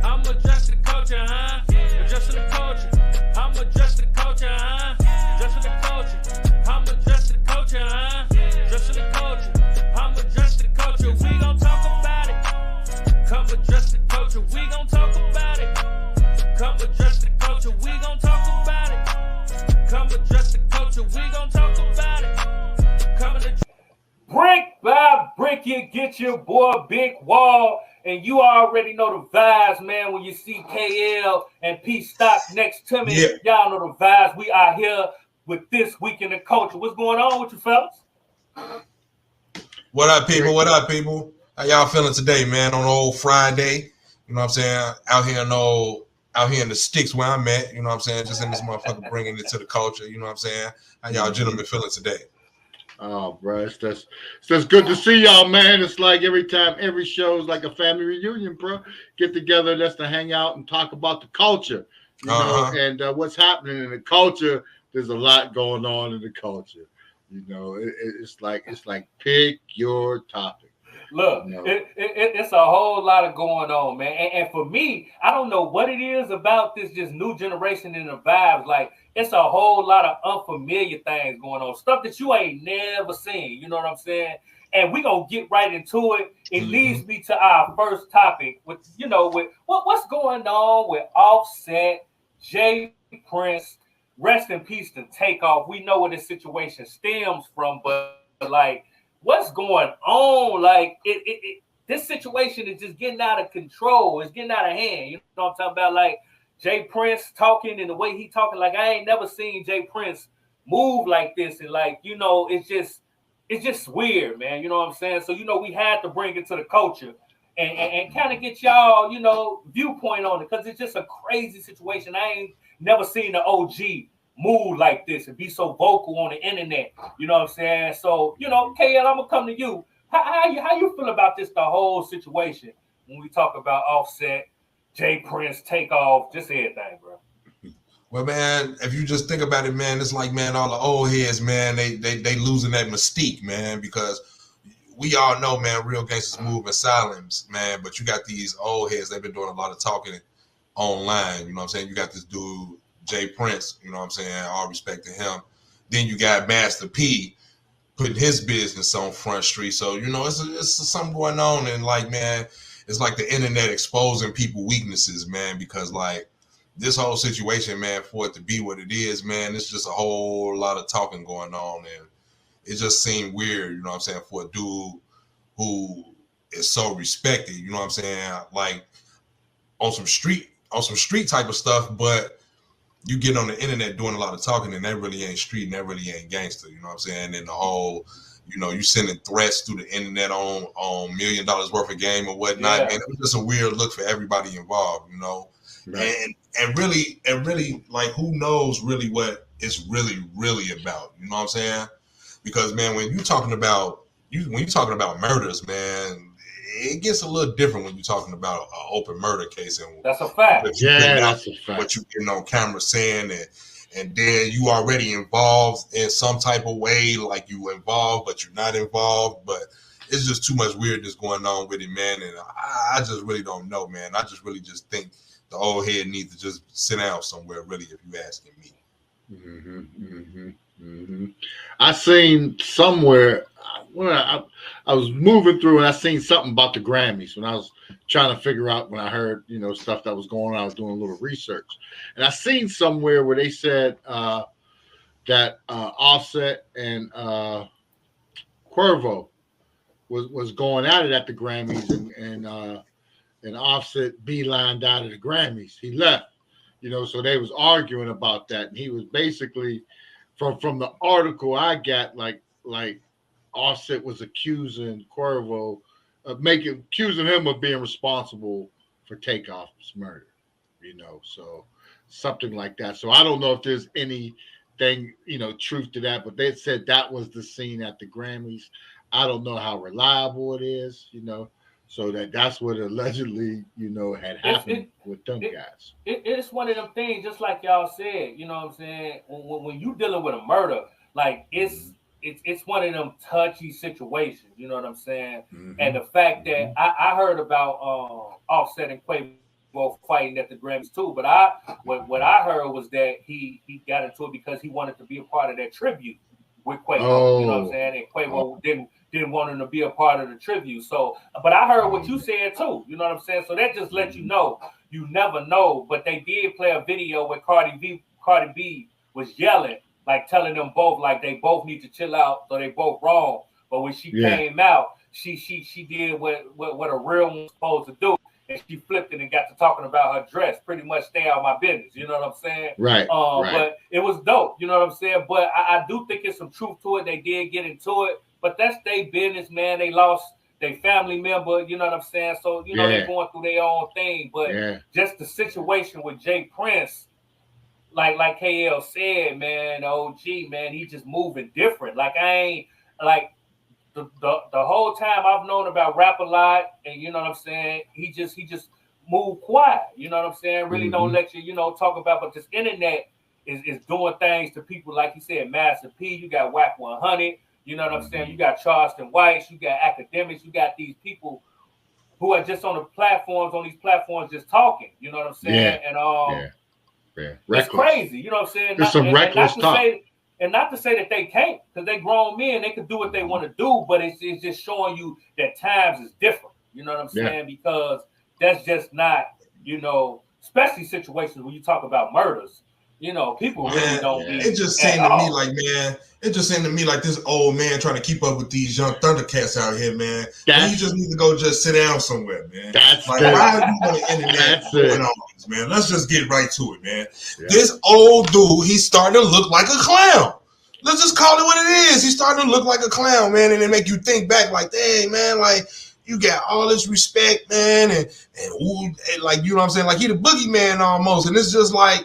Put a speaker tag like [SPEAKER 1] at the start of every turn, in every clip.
[SPEAKER 1] I'm adjusting the culture, huh? Adjusting the culture. I'm adjusting the culture, huh? Adjusting the culture. I'm adjusting the culture, huh? Adjusting the culture. I'm adjusting the culture. We gon' talk about it. Come adjust the culture. We gon' talk about it. Come adjust the culture. We gon' talk about it. Come adjust the culture. We gon' talk about it. Come and brick by brick, it get your boy Big Wall. And you already know the vibes, man. When you see KL and PStock next to me, y'all know the vibes. We are here with This Week in the Culture. What's going on with you fellas?
[SPEAKER 2] What up, people? What up, people? How y'all feeling today, man? On old Friday, you know what I'm saying? Out here in the sticks where I'm at, you know what I'm saying? Just in this motherfucker bringing it to the culture, you know what I'm saying? How y'all gentlemen feeling today?
[SPEAKER 3] Oh, bro, it's just good to see y'all, man. It's like every show is like a family reunion, bro. Get together, just to hang out and talk about the culture, you know, and what's happening in the culture. There's a lot going on in the culture, you know. It's like pick your topic.
[SPEAKER 1] Look, you know? It's a whole lot of going on, man. And for me, I don't know what it is about this just new generation and the vibes. Like, it's a whole lot of unfamiliar things going on, stuff that you ain't never seen. You know what I'm saying? And we gonna get right into it. It leads me to our first topic, with what's going on with Offset, Jay Prince. Rest in peace to Takeoff. We know where this situation stems from, but like, what's going on? Like, this situation is just getting out of control. It's getting out of hand. You know what I'm talking about? Like, Jay Prince talking and the way he talking, like, I ain't never seen Jay Prince move like this. And like, you know, it's just weird, man. You know what I'm saying? So, you know, we had to bring it to the culture and kind of get y'all, you know, viewpoint on it, because it's just a crazy situation. I ain't never seen the OG move like this and be so vocal on the internet. You know what I'm saying? So, you know, KL, I'm gonna come to you. How you feel about this, the whole situation, when we talk about Offset, Jay Prince, Takeoff, just everything, bro?
[SPEAKER 2] Well, man, if you just think about it, man, it's like, man, all the old heads, man, they losing that mystique, man, because we all know, man, real gangsters move in silence, man, but you got these old heads, they've been doing a lot of talking online, you know what I'm saying? You got this dude, Jay Prince, you know what I'm saying? All respect to him. Then you got Master P putting his business on Front Street. So, you know, it's something going on. And like, man, it's like the internet exposing people weaknesses, man, because like this whole situation, man, for it to be what it is, man, it's just a whole lot of talking going on. And it just seemed weird, you know what I'm saying, for a dude who is so respected, you know what I'm saying? Like on some street type of stuff, but you get on the internet doing a lot of talking, and that really ain't street, and that really ain't gangster. You know what I'm saying? And the whole, you know, you sending threats through the internet on $1 million worth of game or whatnot. Yeah. Man, it was just a weird look for everybody involved. You know, right. and really, like, who knows really what it's really about? You know what I'm saying? Because man, when you're talking about murders, man, it gets a little different when you're talking about an open murder case. And
[SPEAKER 1] that's a fact.
[SPEAKER 3] That's a fact.
[SPEAKER 2] What you getting on camera saying, and then you already involved in some type of way, like you involved, but you're not involved. But it's just too much weirdness going on with it, man. And I just really don't know, man. I just really just think the old head needs to just sit down somewhere, really, if you're asking me.
[SPEAKER 3] I seen somewhere when I was moving through, and I seen something about the Grammys when I was trying to figure out, when I heard, you know, stuff that was going on. I was doing a little research, and I seen somewhere where they said that Offset and Cuervo was going at it at the Grammys, and Offset beelined out of the Grammys. He left, you know, so they was arguing about that, and he was basically from the article I got, like Offset was accusing Cuervo accusing him of being responsible for Takeoff's murder, you know, so something like that. So I don't know if there's anything, you know, truth to that, but they said that was the scene at the Grammys. I don't know how reliable it is, you know, so that's what allegedly, you know, had happened with them guys.
[SPEAKER 1] It's one of them things, just like y'all said, you know what I'm saying? When you dealing with a murder, like it's one of them touchy situations, you know what I'm saying? And the fact that I heard about Offset and both fighting at the Grammys too. But what I heard was that he got into it because he wanted to be a part of that tribute with Quavo.
[SPEAKER 3] Oh.
[SPEAKER 1] You know what I'm saying? And Quavo didn't want him to be a part of the tribute. So, but I heard what you said too. You know what I'm saying? So that just lets you know. You never know. But they did play a video where Cardi B was yelling, like telling them both like they both need to chill out, so they both wrong. But when she came out, she did what a real one's supposed to do. And she flipped it and got to talking about her dress. Pretty much stay out of my business. You know what I'm saying?
[SPEAKER 3] Right.
[SPEAKER 1] But it was dope. You know what I'm saying? But I do think it's some truth to it. They did get into it. But that's their business, man. They lost their family member. You know what I'm saying? So, you know, they're going through their own thing. But just the situation with Jay Prince, like KL said, man, OG, man, he just moving different. Like, I ain't, like, the whole time I've known about rap a lot, and you know what I'm saying, he just moved quiet, you know what I'm saying, really don't let you, talk about, but this internet is doing things to people, like you said, Master P, you got Whack 100, you know what I'm saying, you got Charleston White, you got academics, you got these people who are just on these platforms just talking, you know what I'm saying, and it's crazy, you know what I'm saying,
[SPEAKER 3] there's some reckless talk.
[SPEAKER 1] And not to say that they can't, because they grown men, they can do what they want to do, but it's just showing you that times is different. You know what I'm saying? Because that's just not, especially situations when you talk about murders. People really don't be.
[SPEAKER 2] It just seemed to me like, man, this old man trying to keep up with these young Thundercats out here, man. You just need to go just sit down somewhere, man. Why are you on the internet doing all this, man? Let's just get right to it, man. Yeah. This old dude, he's starting to look like a clown. Let's just call it what it is. He's starting to look like a clown, man, and it make you think back like, dang, man, like, you got all this respect, man, and like, you know what I'm saying? Like, he the boogeyman almost, and it's just like,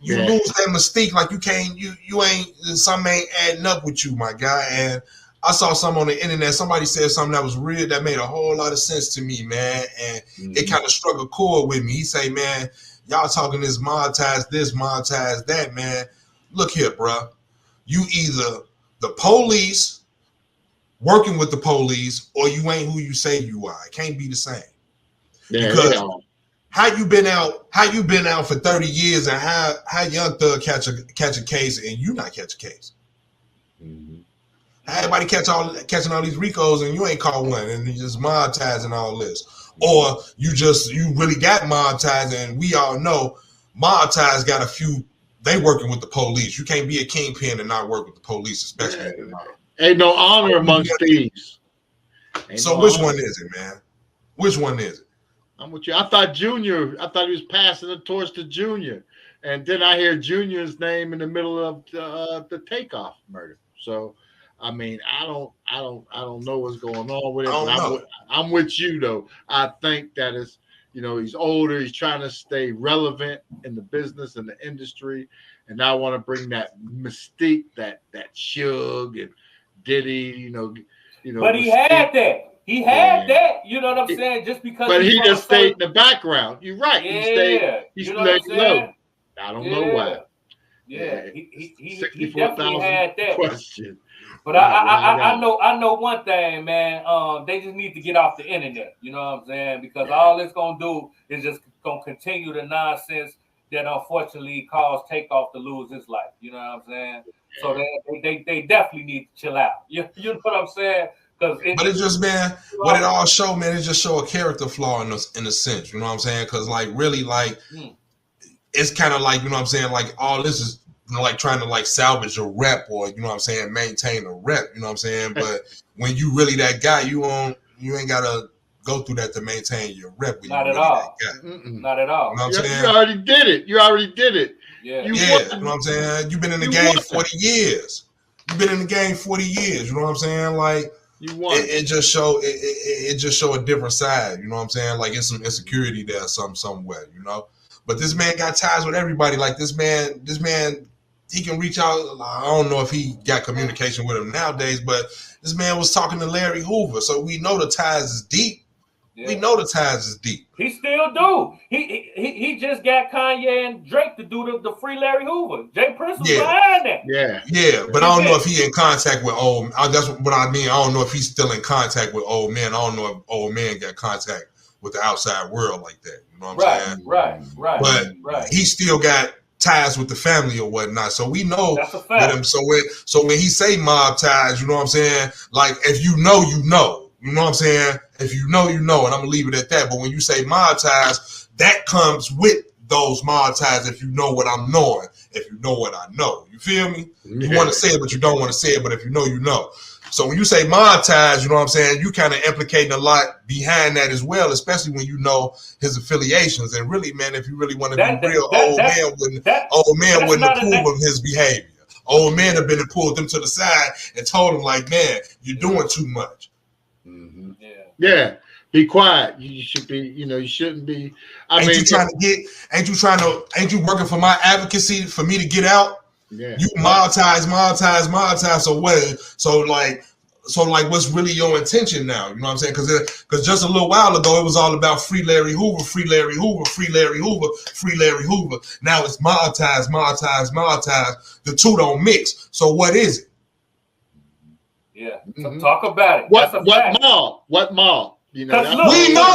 [SPEAKER 2] you lose that mystique, like you ain't, something ain't adding up with you, my guy. And I saw something on the internet. Somebody said something that was real, that made a whole lot of sense to me, man. And it kind of struck a chord with me. He say, man, y'all talking this, monetize that, man. Look here, bro. You either the police, working with the police, or you ain't who you say you are. It can't be the same. Because how you been out for 30 years, and how Young Thug catch a case and you not catch a case? How everybody catching all these Ricos and you ain't caught one, and you just monetizing all this, or you really got monetized, and we all know monetized got a few. They working with the police. You can't be a kingpin and not work with the police, especially.
[SPEAKER 3] Ain't no honor amongst thieves.
[SPEAKER 2] So which one is it, man? Which one is it?
[SPEAKER 3] I'm with you. I thought he was passing the torch to Junior, and then I hear Junior's name in the middle of the Takeoff murder. So, I mean, I don't know what's going on with it. But I'm with you though. I think that is, he's older. He's trying to stay relevant in the business and the industry, and I want to bring that mystique, that Suge and Diddy,
[SPEAKER 1] But he had that. He had that, you know what I'm saying? Just because.
[SPEAKER 3] But he just stayed in the background. You're right.
[SPEAKER 1] Yeah.
[SPEAKER 3] He stayed low. I don't know why.
[SPEAKER 1] Yeah. He definitely had that.
[SPEAKER 3] Question.
[SPEAKER 1] But I know one thing, man. They just need to get off the internet. You know what I'm saying? Because all it's gonna do is just gonna continue the nonsense that unfortunately caused Takeoff to lose his life. You know what I'm saying? So they definitely need to chill out. You know what I'm saying? But
[SPEAKER 2] it's just, man, what it all show, man, it just show a character flaw in a sense, you know what I'm saying? Because, like, really, like, it's kind of like, you know what I'm saying, like, all this is, like, trying to, like, salvage a rep, or, you know what I'm saying, maintain a rep, you know what I'm saying? But when you really that guy, you ain't got to go through that to maintain your rep.
[SPEAKER 1] Not at all. Not at all.
[SPEAKER 2] You know what I'm saying?
[SPEAKER 3] You already did it.
[SPEAKER 2] Yeah. You know what I'm saying? You've been in the game 40 years. You know what I'm saying? Like,
[SPEAKER 3] you won.
[SPEAKER 2] It just show a different side, you know what I'm saying? Like, it's some insecurity there somewhere, But this man got ties with everybody. Like, this man, he can reach out. I don't know if he got communication with him nowadays, but this man was talking to Larry Hoover, so we know the ties is deep. Yeah. We know the ties is deep.
[SPEAKER 1] He still do. He just got Kanye and Drake to do the free Larry Hoover. Jay Prince was behind that.
[SPEAKER 2] Yeah. But I don't know if he in contact with old. That's what I mean. I don't know if he's still in contact with old man. I don't know if old man got contact with the outside world like that. You know what I'm saying?
[SPEAKER 1] Right.
[SPEAKER 2] But he still got ties with the family or whatnot. So we know
[SPEAKER 1] that's a fact.
[SPEAKER 2] with him. So when he say mob ties, you know what I'm saying? Like if you know, you know. You know what I'm saying? If you know, you know, and I'm gonna leave it at that. But when you say mob ties, that comes with those mob ties if you know what I'm knowing, if you know what I know. You feel me? You want to say it, but you don't want to say it, but if you know, you know. So when you say mob ties, you know what I'm saying, you kind of implicating a lot behind that as well, especially when you know his affiliations. And really, man, if you really want to be real, old man wouldn't approve of his behavior. Old man have been and pulled them to the side and told him, like, man, you're doing too much.
[SPEAKER 3] Mm-hmm. Yeah. Be quiet. You should be, you shouldn't be. Ain't you working for my advocacy for me to get out? Yeah. You monetize. So what's really your intention now? You know what I'm saying? Because just a little while ago, it was all about free Larry Hoover, free Larry Hoover, free Larry Hoover, free Larry Hoover. Now it's monetize. The two don't mix. So what is it?
[SPEAKER 1] Yeah. So talk about it.
[SPEAKER 3] What mob?
[SPEAKER 2] We know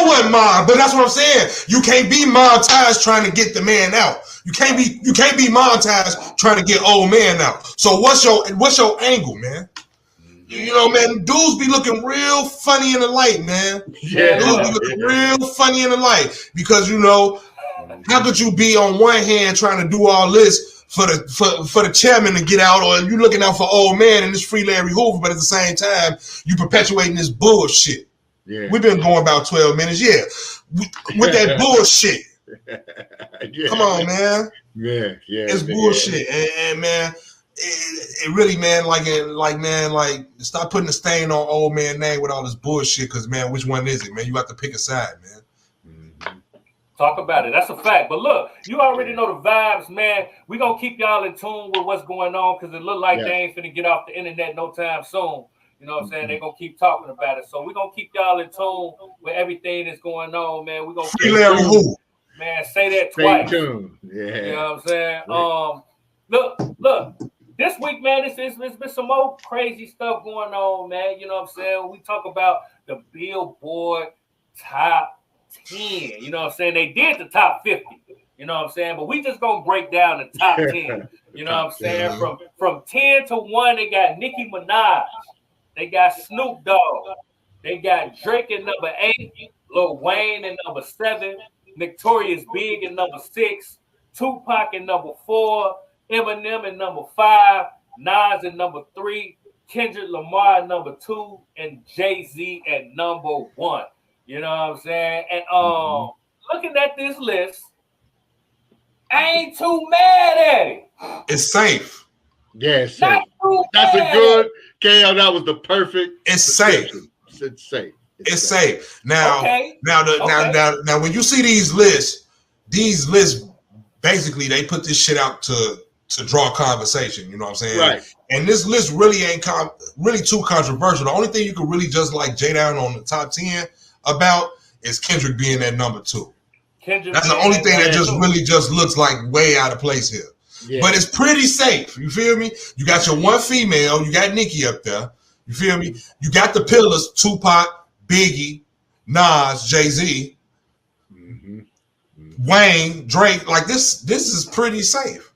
[SPEAKER 2] what mob, but that's what I'm saying. You can't be monetized trying to get the man out. You can't be monetized trying to get old man out. So what's your angle, man? You know, man, dudes be looking real funny in the light, man. Yeah, dudes be looking real funny in the light because how could you be on one hand trying to do all this for the chairman to get out, or you looking out for old man and this free Larry Hoover, but at the same time you perpetuating this bullshit. Yeah. We've been going about 12 minutes. Yeah. With that bullshit. Yeah. Come on, man.
[SPEAKER 3] Yeah.
[SPEAKER 2] It's bullshit. And man, it really, man, stop putting a stain on old man name with all this bullshit, because, man, which one is it, man? You have to pick a side, man.
[SPEAKER 1] Talk about it. That's a fact. But look, you already know the vibes, man. We're going to keep y'all in tune with what's going on, because it look like they ain't finna get off the internet no time soon. You know what I'm saying? They're going to keep talking about it. So we're going to keep y'all in tune with everything that's going on, man. We're going to
[SPEAKER 2] keep Larry Hoover.
[SPEAKER 1] Man, say that twice.
[SPEAKER 3] Yeah.
[SPEAKER 1] You know what I'm saying? Look, this week, man, it's been some more crazy stuff going on, man. You know what I'm saying? We talk about the Billboard top 10. You know what I'm saying? They did the top 50. You know what I'm saying? But we just going to break down the top 10. You know what I'm saying? From 10 to 1, they got Nicki Minaj. They got Snoop Dogg. They got Drake at number 8, Lil Wayne at number 7, Notorious Bigg at number 6, Tupac at number 4, Eminem at number 5, Nas at number 3, Kendrick Lamar at number 2, and Jay-Z at number 1. You know what I'm saying? And looking at this list, I ain't too mad at it.
[SPEAKER 2] It's safe.
[SPEAKER 3] Yeah, it's safe. That's a good KO. That was the perfect.
[SPEAKER 2] It's safe.
[SPEAKER 3] It's safe.
[SPEAKER 2] It's safe. Now, now, when you see these lists basically they put this shit out to draw conversation. You know what I'm saying?
[SPEAKER 3] Right. And
[SPEAKER 2] this list really ain't really too controversial. The only thing you could really just like J Down on the top 10 about is Kendrick being at number 2. That's the only thing that just really just looks like way out of place here. Yeah. But it's pretty safe. You feel me? You got your one female. You got Nicki up there. You feel me? You got the pillars: Tupac, Biggie, Nas, Jay-Z, Wayne, Drake. Like this is pretty safe.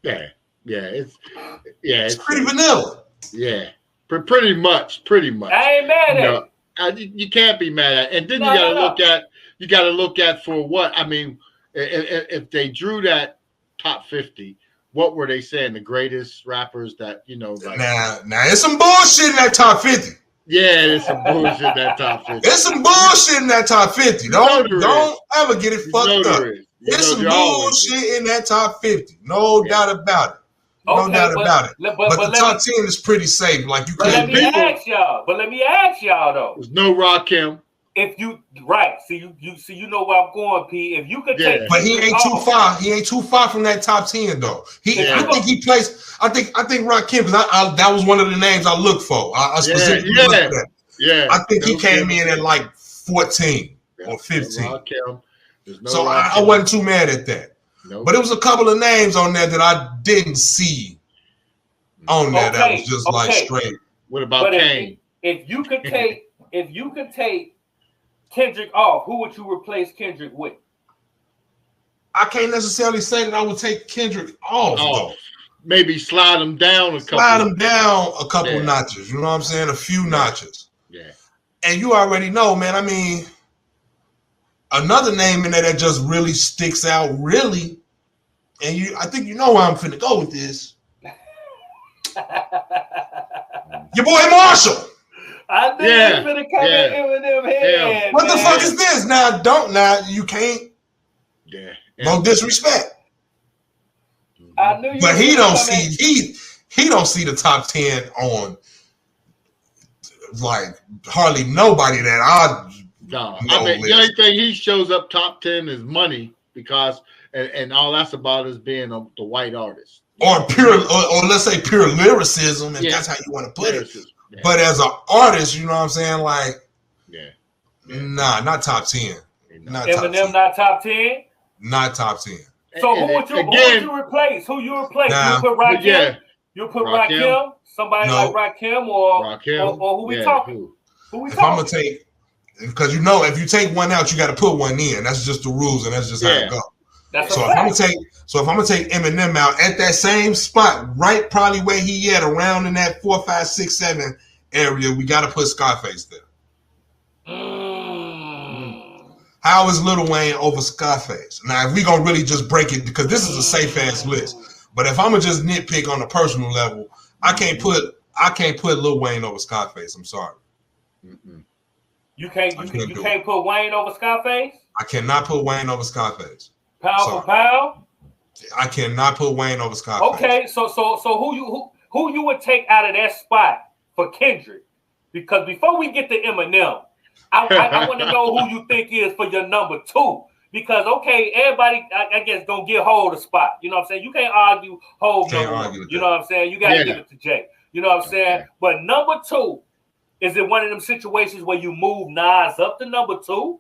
[SPEAKER 3] Yeah.
[SPEAKER 2] It's pretty vanilla.
[SPEAKER 3] Yeah, pretty much.
[SPEAKER 1] I ain't mad at it.
[SPEAKER 3] You can't be mad at it. And then you got to look at for what? I mean, if they drew that top 50, what were they saying? The greatest rappers that, like.
[SPEAKER 2] Now it's some bullshit in that top 50.
[SPEAKER 3] Yeah, there's some bullshit in that top 50.
[SPEAKER 2] There's some bullshit in that top 50. Don't ever get it fucked up. There's some bullshit in that top 50. No doubt about it. No doubt about it. But the top 10 is pretty safe. Like you can't.
[SPEAKER 1] But let me ask y'all though.
[SPEAKER 3] There's no Rakim.
[SPEAKER 1] If you you know where I'm going, P. If you could take,
[SPEAKER 2] but he ain't too far. He ain't too far from that top 10 though. I think he placed. I think Rakim, because that was one of the names I looked for. I specifically looked at that. Yeah, I think he came in at like 14 or 15. So I wasn't too mad at that. Nope. But it was a couple of names on there that I didn't see on there that was just like straight.
[SPEAKER 3] What about Kane?
[SPEAKER 1] If you could take Kendrick off, who would you replace Kendrick with?
[SPEAKER 2] I can't necessarily say that I would take Kendrick off, though.
[SPEAKER 3] Maybe slide him down a couple.
[SPEAKER 2] Notches. You know what I'm saying? A few notches.
[SPEAKER 3] Yeah.
[SPEAKER 2] And you already know, man. I mean, another name in there that just really sticks out, really. And I think you know where I'm finna go with this. Your boy Marshall.
[SPEAKER 1] I knew you was finna come in Eminem head.
[SPEAKER 2] What the fuck is this? Now, you can't.
[SPEAKER 3] Yeah.
[SPEAKER 2] No disrespect.
[SPEAKER 1] I knew you.
[SPEAKER 2] But he don't see the top 10 on like hardly nobody that I
[SPEAKER 3] know. I mean, the only thing he shows up top 10 is money because and all that's about is being the white artist.
[SPEAKER 2] Or let's say pure lyricism, if that's how you want to put it. Yeah. But as an artist, you know what I'm saying? Like, nah, not top 10.
[SPEAKER 1] Not Eminem, not top 10?
[SPEAKER 2] Not top 10.
[SPEAKER 1] So who would you replace? Who you replace? You put Rakim?
[SPEAKER 3] Yeah.
[SPEAKER 1] You put Rakim? Somebody like Rakim or who we talking? Who we talking?
[SPEAKER 2] If I'm gonna take, because you know, if you take one out, you got to put one in. That's just the rules, and that's just how it goes. So if I'm gonna take Eminem out at that same spot, right, probably where he at, around in that 4, 5, 6, 7 area, we got to put Scarface there. How is Lil Wayne over Scarface? Now, if we gonna really just break it, because this is a safe ass list. But if I'm gonna just nitpick on a personal level, I can't put Lil Wayne over Scarface. I'm sorry.
[SPEAKER 1] You can't put Wayne over Scarface?
[SPEAKER 2] I cannot put Wayne over Scarface.
[SPEAKER 1] Pound for pound?
[SPEAKER 2] I cannot put Wayne over Scarface.
[SPEAKER 1] Okay, so who you would take out of that spot for Kendrick? Because before we get to Eminem, I want to know who you think is for your number 2. Because, everybody, I guess, don't get hold of spot. You know what I'm saying? You can't argue hold number 1. You know what I'm saying? You got to give it to Jay. You know what I'm saying? But number 2, is it one of them situations where you move Nas up to number 2?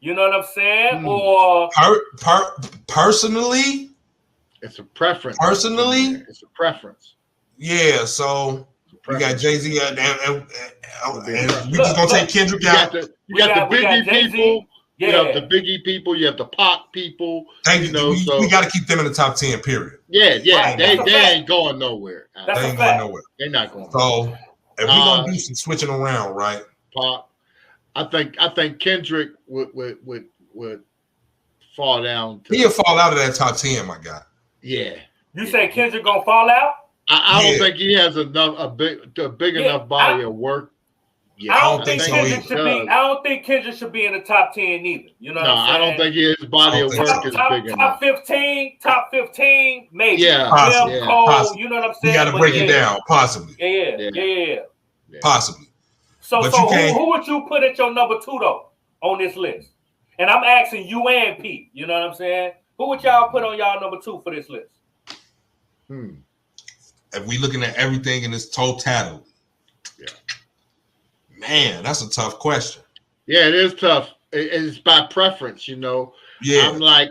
[SPEAKER 1] You know what I'm saying? Or
[SPEAKER 2] personally?
[SPEAKER 3] It's a preference.
[SPEAKER 2] Personally?
[SPEAKER 3] It's a preference.
[SPEAKER 2] Yeah, so we got Jay-Z and we just gonna take Kendrick out.
[SPEAKER 3] You got the Biggie people. You have the Biggie people. You have the Pac people.
[SPEAKER 2] We got to keep them in the top 10. Period.
[SPEAKER 3] Yeah. Right. They ain't going nowhere.
[SPEAKER 1] They ain't going
[SPEAKER 2] nowhere.
[SPEAKER 3] They're not going.
[SPEAKER 2] So if we gonna do some switching around, right?
[SPEAKER 3] Pac, I think Kendrick would fall down.
[SPEAKER 2] He'll fall out of that top 10, my guy.
[SPEAKER 3] Yeah.
[SPEAKER 1] You say Kendrick gonna fall out?
[SPEAKER 3] I don't think he has a big enough body of work.
[SPEAKER 2] Yeah, I don't think so either.
[SPEAKER 1] I don't think Kendrick should be in the top 10 either. You know what I'm saying?
[SPEAKER 3] I don't think his body of work is big enough.
[SPEAKER 1] Top 15, maybe.
[SPEAKER 3] Yeah,
[SPEAKER 2] possibly.
[SPEAKER 1] Cole, you know what I'm saying?
[SPEAKER 2] You got to break it down, possibly.
[SPEAKER 1] Yeah.
[SPEAKER 2] Possibly.
[SPEAKER 1] So who would you put at your number 2 though on this list? And I'm asking you and Pete. You know what I'm saying? Who would y'all put on y'all number 2 for this list?
[SPEAKER 2] If we looking at everything in its totality, man, that's a tough question.
[SPEAKER 3] Yeah, it is tough. It's by preference, you know.
[SPEAKER 2] Yeah,
[SPEAKER 3] I'm like,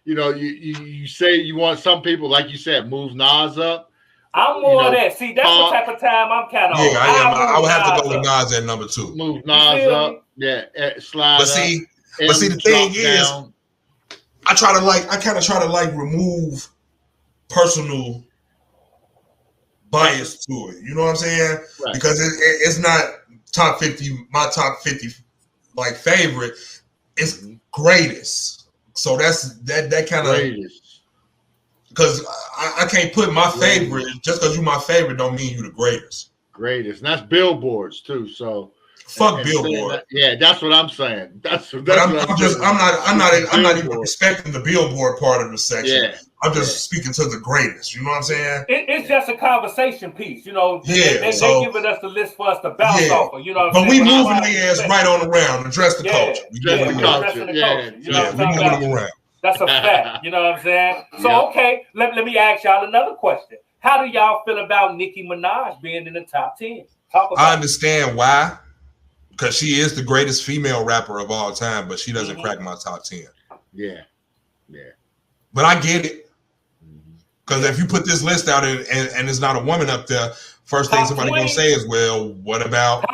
[SPEAKER 3] you know, you say you want some people, like you said, move Nas up.
[SPEAKER 1] I'm more of that. See, that's the type of time I'm kind of.
[SPEAKER 2] Yeah, I would have to go with Nas at number 2.
[SPEAKER 3] Move Nas up. Yeah, slide.
[SPEAKER 2] But see, the thing is, I kind of try to remove personal bias to it. You know what I'm saying? Right. Because it's not top 50. My top 50 favorite. It's greatest. So that kind of. Because I can't put my favorite, just because you're my favorite don't mean you the greatest.
[SPEAKER 3] Greatest. And that's billboards too. So
[SPEAKER 2] fuck billboard.
[SPEAKER 3] That's what I'm saying. I'm not even respecting the billboard part of the section. Yeah. I'm just speaking to the greatest. You know what I'm saying?
[SPEAKER 1] It's just a conversation piece. You know, they giving us the list for us to bounce off of. You know what I'm
[SPEAKER 2] saying?
[SPEAKER 1] But we
[SPEAKER 2] moving their ass right on around, address the culture. We moving them around.
[SPEAKER 1] That's a fact. You know what I'm saying? So, let me ask y'all another question. How do y'all feel about Nicki Minaj being in the top 10?
[SPEAKER 2] I understand why. Because she is the greatest female rapper of all time, but she doesn't crack my top 10.
[SPEAKER 3] Yeah.
[SPEAKER 2] But I get it. Because if you put this list out and there's not a woman up there, first thing somebody going to say is, well, what about...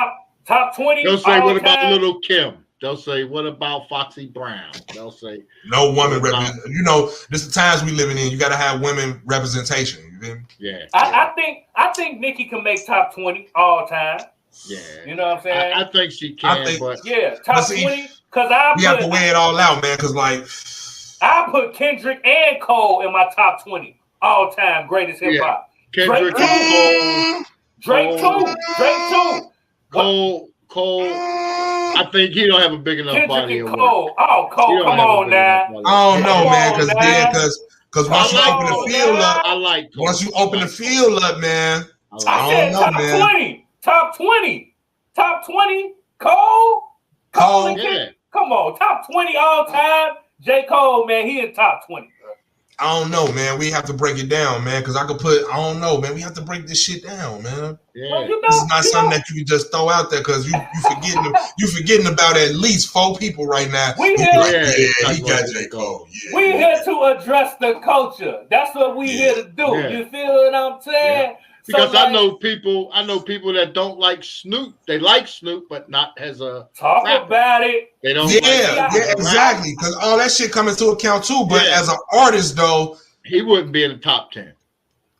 [SPEAKER 1] Top 20?
[SPEAKER 3] They'll say, what about Little Kim? They'll say, "What about Foxy Brown?" They'll say,
[SPEAKER 2] "No woman represent." You know, this is the times we living in. You got to have women representation. You feel me?
[SPEAKER 3] Yeah.
[SPEAKER 1] I think Nicki can make top 20 all time.
[SPEAKER 3] Yeah.
[SPEAKER 1] You know what I'm saying?
[SPEAKER 3] I think she can, but
[SPEAKER 1] yeah, top 20. Because
[SPEAKER 2] we have to weigh it all out, man. Because like,
[SPEAKER 1] I put Kendrick and Cole in my top 20 all time greatest hip hop.
[SPEAKER 3] Yeah. Kendrick and Cole.
[SPEAKER 1] Drake too.
[SPEAKER 3] Cole. I think he don't have a big enough
[SPEAKER 1] Kendrick
[SPEAKER 3] body
[SPEAKER 1] and
[SPEAKER 3] of
[SPEAKER 1] Cole.
[SPEAKER 3] work.
[SPEAKER 1] Oh, Cole, come on now.
[SPEAKER 2] I don't know, man, because once you open the field up,
[SPEAKER 3] I like Cole.
[SPEAKER 2] Once you open the field up, man,
[SPEAKER 1] I said top 20. Top 20. Top 20. Cole.
[SPEAKER 3] Yeah.
[SPEAKER 1] Come on, top 20 all time. J. Cole, man, he in top 20.
[SPEAKER 2] I don't know, man. We have to break it down, man, because I don't know, man. We have to break this shit down, man.
[SPEAKER 3] Yeah.
[SPEAKER 1] Well,
[SPEAKER 2] this is not something that you can just throw out there because you forgetting about at least 4 people right now.
[SPEAKER 1] He
[SPEAKER 2] got J. Cole. Yeah,
[SPEAKER 1] we here to address the culture. That's what we here to do.
[SPEAKER 3] Yeah.
[SPEAKER 1] You feel what I'm saying?
[SPEAKER 3] Yeah. Because I know people that don't like Snoop. They like Snoop, but not as a
[SPEAKER 1] talk
[SPEAKER 3] rapper.
[SPEAKER 1] About it.
[SPEAKER 3] They don't.
[SPEAKER 2] Yeah, exactly. Because all that shit come into account too. But as an artist, though,
[SPEAKER 3] he wouldn't be in the top 10.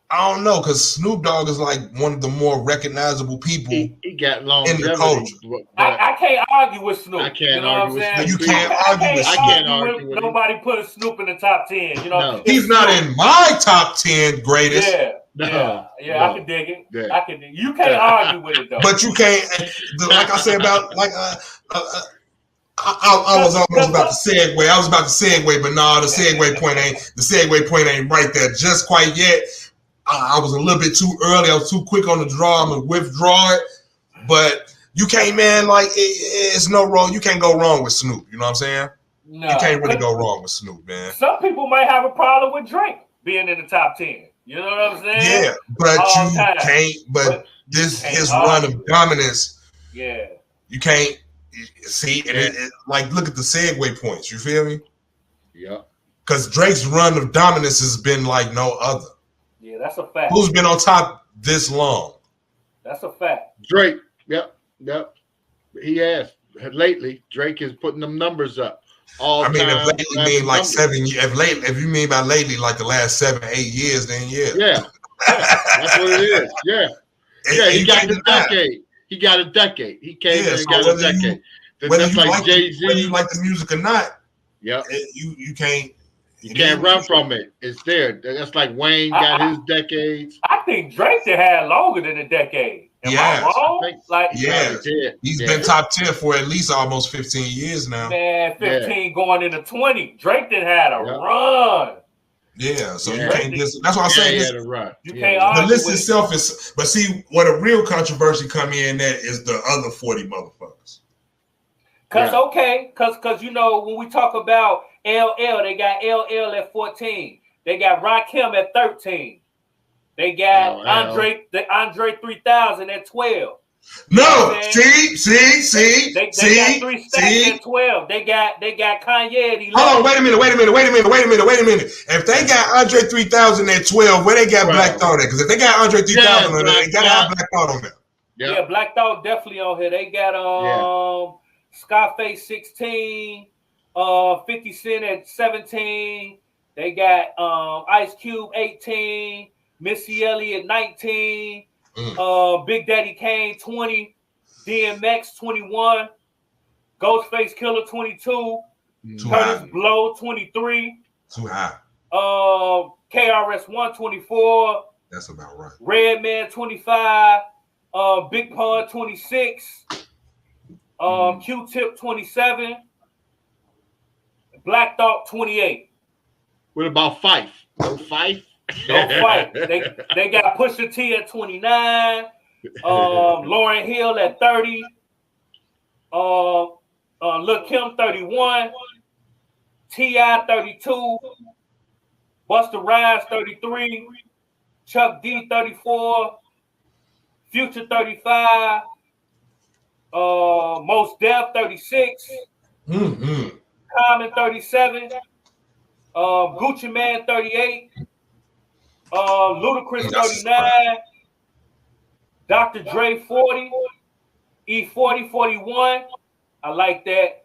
[SPEAKER 2] I don't know, because Snoop Dogg is like one of the more recognizable people.
[SPEAKER 3] He got longevity
[SPEAKER 2] in the culture.
[SPEAKER 1] I can't argue with Snoop.
[SPEAKER 3] I can't argue with Snoop.
[SPEAKER 2] You can't argue with Snoop.
[SPEAKER 3] I can't argue with
[SPEAKER 1] nobody put Snoop in the top 10. You know,
[SPEAKER 2] no. He's not in my top 10 greatest.
[SPEAKER 1] Yeah.
[SPEAKER 3] No,
[SPEAKER 1] I can dig it.
[SPEAKER 3] Yeah.
[SPEAKER 1] I can dig it. You can't argue with it though.
[SPEAKER 2] But you can't, like I said about I was almost about to segue. I was about to segue, but no, the segue point ain't right there just quite yet. I was a little bit too early. I was too quick on the draw. I'm gonna withdraw it. But you can't, man. Like it's no wrong. You can't go wrong with Snoop. You know what I'm saying?
[SPEAKER 1] No,
[SPEAKER 2] you can't really go wrong with Snoop, man.
[SPEAKER 1] Some people might have a problem with Drake being in the top 10. You know what I'm saying?
[SPEAKER 2] Yeah, but you can't. But his run of dominance.
[SPEAKER 1] Yeah,
[SPEAKER 2] you can't see. And like, look at the segue points. You feel me?
[SPEAKER 3] Yeah.
[SPEAKER 2] Because Drake's run of dominance has been like no other.
[SPEAKER 1] Yeah, that's a fact.
[SPEAKER 2] Who's been on top this long?
[SPEAKER 1] That's a fact.
[SPEAKER 3] Drake. Yep. He has lately. Drake is putting them numbers up. All
[SPEAKER 2] I mean,
[SPEAKER 3] time,
[SPEAKER 2] if lately mean like 7 years, if you mean by lately like the last 7, 8 years, then yeah.
[SPEAKER 3] Yeah, that's what it is. Yeah, he got the decade. He got a decade. He came in and got a decade.
[SPEAKER 2] Whether
[SPEAKER 3] that's
[SPEAKER 2] you
[SPEAKER 3] like Jay-Z.
[SPEAKER 2] Whether you like the music or not,
[SPEAKER 3] yeah,
[SPEAKER 2] you can't.
[SPEAKER 3] You can't run from it. It's there. That's like Wayne got his decades.
[SPEAKER 1] I think Drake had longer than a decade. Am I wrong?
[SPEAKER 2] He's been top 10 for at least almost 15 years now.
[SPEAKER 1] Man, 15 going into 20. Drake had a run.
[SPEAKER 2] Yeah, so you can't just. That's why I'm saying
[SPEAKER 3] he had a run.
[SPEAKER 1] You can't argue
[SPEAKER 2] the list itself is. But see, what a real controversy come in at is the other 40 motherfuckers.
[SPEAKER 1] Because you know when we talk about LL, they got LL at 14. They got Rakim at 13. They got Andre 3000 at 12.
[SPEAKER 2] No, see.
[SPEAKER 1] They got 3 stacks at 12. They got Kanye at 11.
[SPEAKER 2] Hold on, wait a minute. If they got Andre 3000 at 12, where they got Black Thought at? Because if they got Andre 3000 on there, they gotta have Black Thought on there.
[SPEAKER 1] Yeah, Black Thought definitely on here. They got Scarface 16, 50 Cent at 17. They got Ice Cube 18. Missy Elliott 19, Big Daddy Kane 20, DMX 21, Ghostface Killer 22, Curtis Blow 23,
[SPEAKER 2] too high.
[SPEAKER 1] KRS One 24.
[SPEAKER 2] That's about right.
[SPEAKER 1] Redman 25, Big Pun 26, Q-Tip 27, Black Thought 28.
[SPEAKER 3] What about Fife? No Fife?
[SPEAKER 1] Don't fight. They got Pusha T at 29, Lauryn Hill at 30, Lil' Kim 31, T.I. 32, Busta Rhymes 33, Chuck D 34, Future 35, Mos Def 36, Common 37, Gucci Man 38. Ludacris 39, Dr. Dre 40, E40 41. I like that.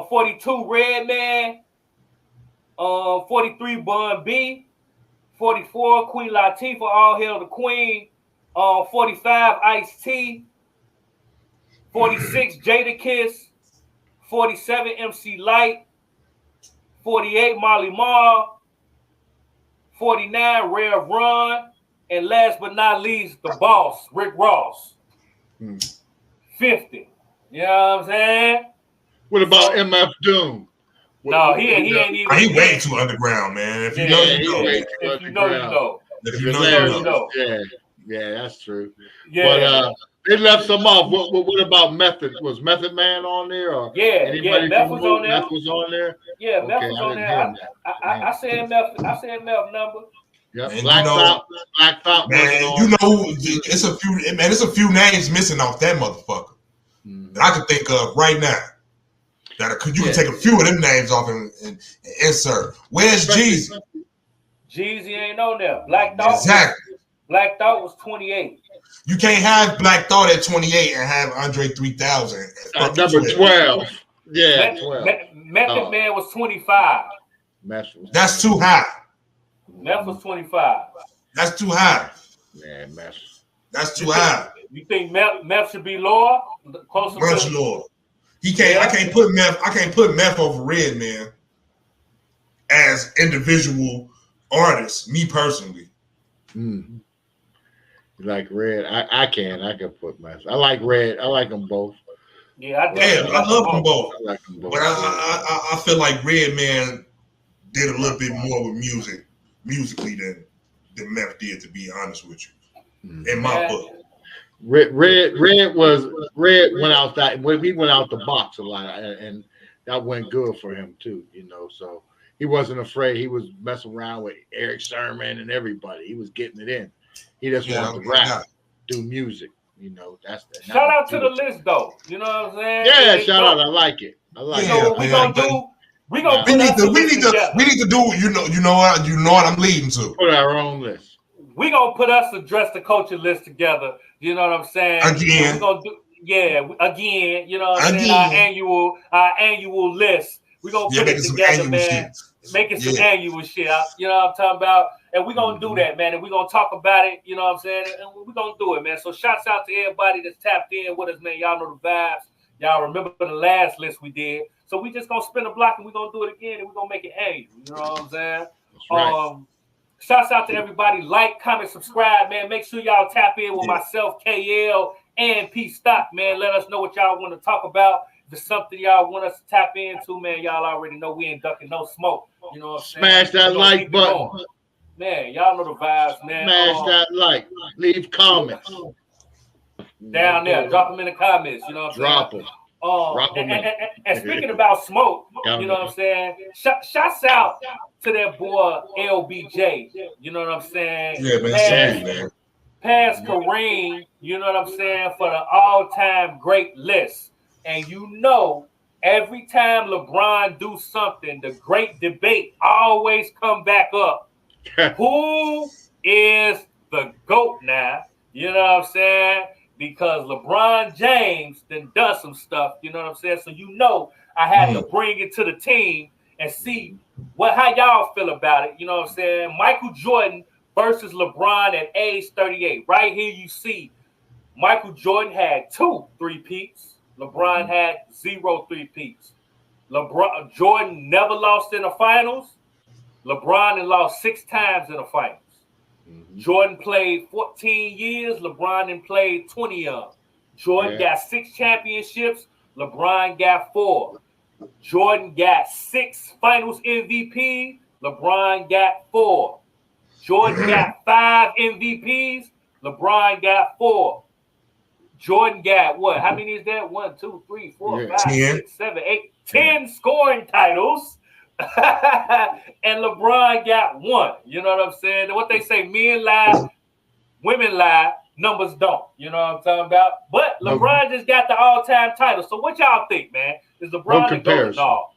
[SPEAKER 1] 42 Redman, 43 Bun B, 44 Queen Latifah, All Hail the Queen, 45 Ice-T, 46 Jadakiss, 47 MC Light, 48 Molly Marl, 49 Rev Run, and last but not least, the boss, Rick Ross. 50. You know what I'm saying?
[SPEAKER 3] What about MF Doom?
[SPEAKER 1] No, he ain't even.
[SPEAKER 2] He way too underground, man. If you know, you know.
[SPEAKER 1] If you know, you know.
[SPEAKER 2] If you know, you know.
[SPEAKER 3] Yeah, that's true.
[SPEAKER 1] Yeah.
[SPEAKER 3] But they left some off. What about Method? Was Method Man on there? Or
[SPEAKER 1] Meth was on there.
[SPEAKER 3] Meth was on there.
[SPEAKER 1] Yeah, Meth was on there. I said Meth number.
[SPEAKER 3] Yeah,
[SPEAKER 2] and
[SPEAKER 3] Black Thought.
[SPEAKER 2] Man, you know, it's a few names missing off that motherfucker that I can think of right now. You can take a few of them names off and insert. Where's Jeezy?
[SPEAKER 1] Jeezy ain't on there. Black Thought.
[SPEAKER 2] Exactly.
[SPEAKER 1] Black Thought was 28.
[SPEAKER 2] You can't have Black Thought at 28 and have Andre 3000
[SPEAKER 3] at number 12. Yeah, 12.
[SPEAKER 1] Method Man was 25.
[SPEAKER 2] That's too high.
[SPEAKER 1] Meth was 25.
[SPEAKER 2] That's too high.
[SPEAKER 3] Man, Meth.
[SPEAKER 2] That's too high.
[SPEAKER 1] You think Meth should be lower? Closer
[SPEAKER 2] much lower. He can't. Yeah. I can't put Meth over Redman as individual artists. Me personally.
[SPEAKER 3] Like Red, I can put Meth. I like Red. I like them both.
[SPEAKER 1] Yeah,
[SPEAKER 2] I love them both.
[SPEAKER 3] I like them both.
[SPEAKER 2] But I feel like Redman did a little bit more with musically than Meth did. To be honest with you, in my book.
[SPEAKER 3] Red went out he went out the box a lot, and that went good for him too, you know. So he wasn't afraid. He was messing around with Eric Sermon and everybody. He was getting it in. He just wanted to rap, do music, you know.
[SPEAKER 1] Shout out to the list though. You know what I'm saying?
[SPEAKER 3] Yeah, shout out. I like it. I like it.
[SPEAKER 1] So we need
[SPEAKER 2] to do. You know what I'm leading to.
[SPEAKER 3] Put our own list.
[SPEAKER 1] We gonna put us a Dress the Culture list together. You know what I'm saying?
[SPEAKER 2] Again.
[SPEAKER 1] We gonna do, again. You know what I'm saying? Our annual list. We gonna put it together, man. Making some annual shit. You know what I'm talking about? And we gonna do that, man. And we gonna talk about it. You know what I'm saying? And we gonna do it, man. So shouts out to everybody that's tapped in with us, man. Y'all know the vibes. Y'all remember the last list we did. So we just gonna spin a block and we gonna do it again and we gonna make it annual. You know what I'm saying?
[SPEAKER 3] That's right.
[SPEAKER 1] Shouts out to everybody. Like, comment, subscribe, man. Make sure y'all tap in with myself, KL, and PStock, man. Let us know what y'all want to talk about. If it's something y'all want us to tap into, man, y'all already know we ain't ducking no smoke. You know what I'm saying?
[SPEAKER 3] Smash that like button.
[SPEAKER 1] Man, y'all know the vibes, man.
[SPEAKER 3] Smash that like. Leave comments.
[SPEAKER 1] Down there. Drop them in the comments. You know what I'm saying?
[SPEAKER 3] Drop them.
[SPEAKER 1] And speaking about smoke, you know what I'm saying? Shouts out to that boy LBJ. You know what I'm saying?
[SPEAKER 2] Yeah, man.
[SPEAKER 1] Past Kareem, you know what I'm saying, for the all-time great list. And you know, every time LeBron do something, the great debate always come back up. Who is the GOAT now? You know what I'm saying? Because LeBron James then does some stuff, you know what I'm saying? So you know I had to bring it to the team and see how y'all feel about it. You know what I'm saying? Michael Jordan versus LeBron at age 38. Right here you see Michael Jordan had 2 3-peats. LeBron had 0 3-peats. Jordan never lost in the finals. LeBron had lost 6 times in the finals. Jordan played 14 years. LeBron then played 20 of them. Jordan got 6 championships. LeBron got 4. Jordan got 6 finals MVP. LeBron got 4. Jordan got 5 MVPs. LeBron got 4. Jordan got what? How many is that? 1, 2, 3, 4, 5, 6, 7, 8, 10 scoring titles. And LeBron got 1. You know what I'm saying? What they say, men lie, women lie, numbers don't. You know what I'm talking about? But LeBron just got the all-time title. So what y'all think, man? Is LeBron the GOAT?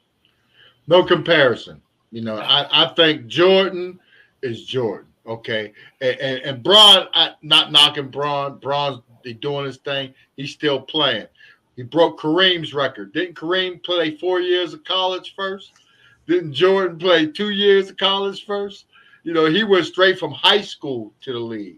[SPEAKER 3] No comparison. You know, I think Jordan is Jordan. Okay, and Bron, not knocking Bron. Bron's doing his thing. He's still playing. He broke Kareem's record. Didn't Kareem play 4 years of college first? Didn't Jordan play 2 years of college first? You know, he went straight from high school to the league,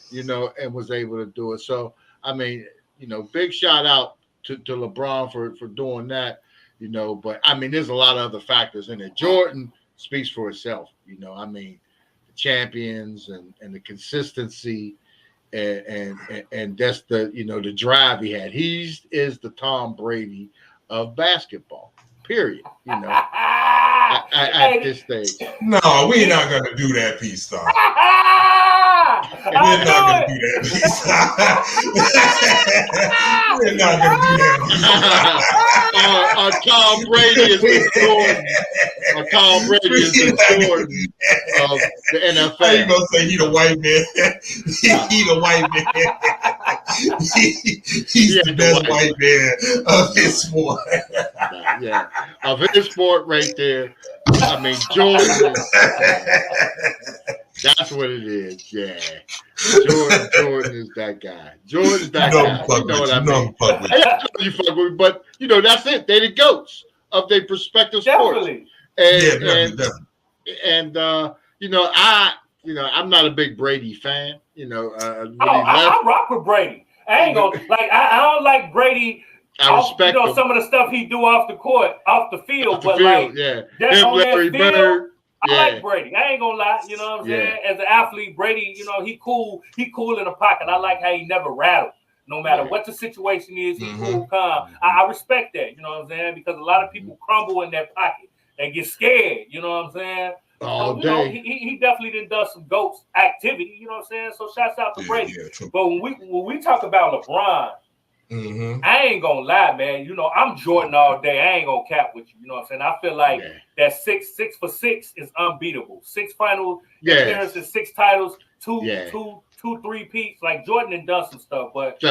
[SPEAKER 3] you know, and was able to do it. So, I mean, you know, big shout out to LeBron for doing that, you know. But, I mean, there's a lot of other factors in it. Jordan speaks for itself, you know. I mean, the champions and the consistency and that's the, you know, the drive he had. He is the Tom Brady of basketball, period, you know. At this stage.
[SPEAKER 2] No, we're not gonna do that, PStock. We're not gonna do that, PStock. We're not gonna do that.
[SPEAKER 3] Tom Brady is the Jordan. Tom Brady is the Jordan of the NFL.
[SPEAKER 2] How you gonna say he the white man? He the white man. He's the best white man of his sport.
[SPEAKER 3] Yeah, of his sport right there. I mean, Jordan is, that's what it is. Yeah, Jordan is that guy. Jordan's that guy. You know what I mean? You fuck with me, but you know that's it. They the goats of their respective sports.
[SPEAKER 1] Definitely.
[SPEAKER 3] And you know, I'm not a big Brady fan. You know,
[SPEAKER 1] I rock with Brady. I ain't gonna like. I don't like Brady.
[SPEAKER 3] I respect
[SPEAKER 1] him. Some of the stuff he do off the court, off the field, but like
[SPEAKER 3] that's on Larry
[SPEAKER 1] that field,
[SPEAKER 3] Bird.
[SPEAKER 1] I like Brady. I ain't gonna lie. You know what I'm saying? As an athlete, Brady, you know, he cool. He cool in the pocket. I like how he never rattled. No matter what the situation is, he cool, calm. I respect that. You know what I'm saying? Because a lot of people crumble in their pocket. They get scared. You know what I'm saying?
[SPEAKER 3] All day.
[SPEAKER 1] Know, he definitely done some GOATs activity. You know what I'm saying? So shouts out to Brady. But when we talk about LeBron. I ain't gonna lie, man. You know, I'm Jordan all day. I ain't gonna cap with you. You know what I'm saying? I feel like that 6 for 6 is unbeatable. 6 final appearances, 6 titles, two 3-peats. Like Jordan done some stuff, but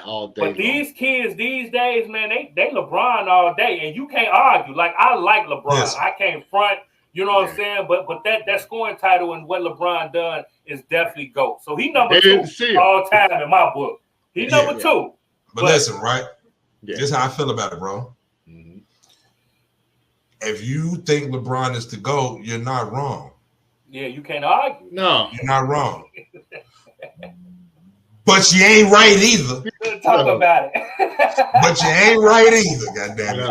[SPEAKER 3] all day.
[SPEAKER 1] But these kids these days, man, they LeBron all day, and you can't argue. Like I like LeBron. Yes. I can't front. You know what I'm saying? But that scoring title and what LeBron done is definitely GOAT. So he number 2 all time in my book. He number 2.
[SPEAKER 2] But listen, right? This is how I feel about it, bro. If you think LeBron is the GOAT, you're not wrong.
[SPEAKER 1] Yeah, you can't argue.
[SPEAKER 3] No.
[SPEAKER 2] You're not wrong. But you ain't right either.
[SPEAKER 1] Talk about it.
[SPEAKER 2] But you ain't right either, goddamn it.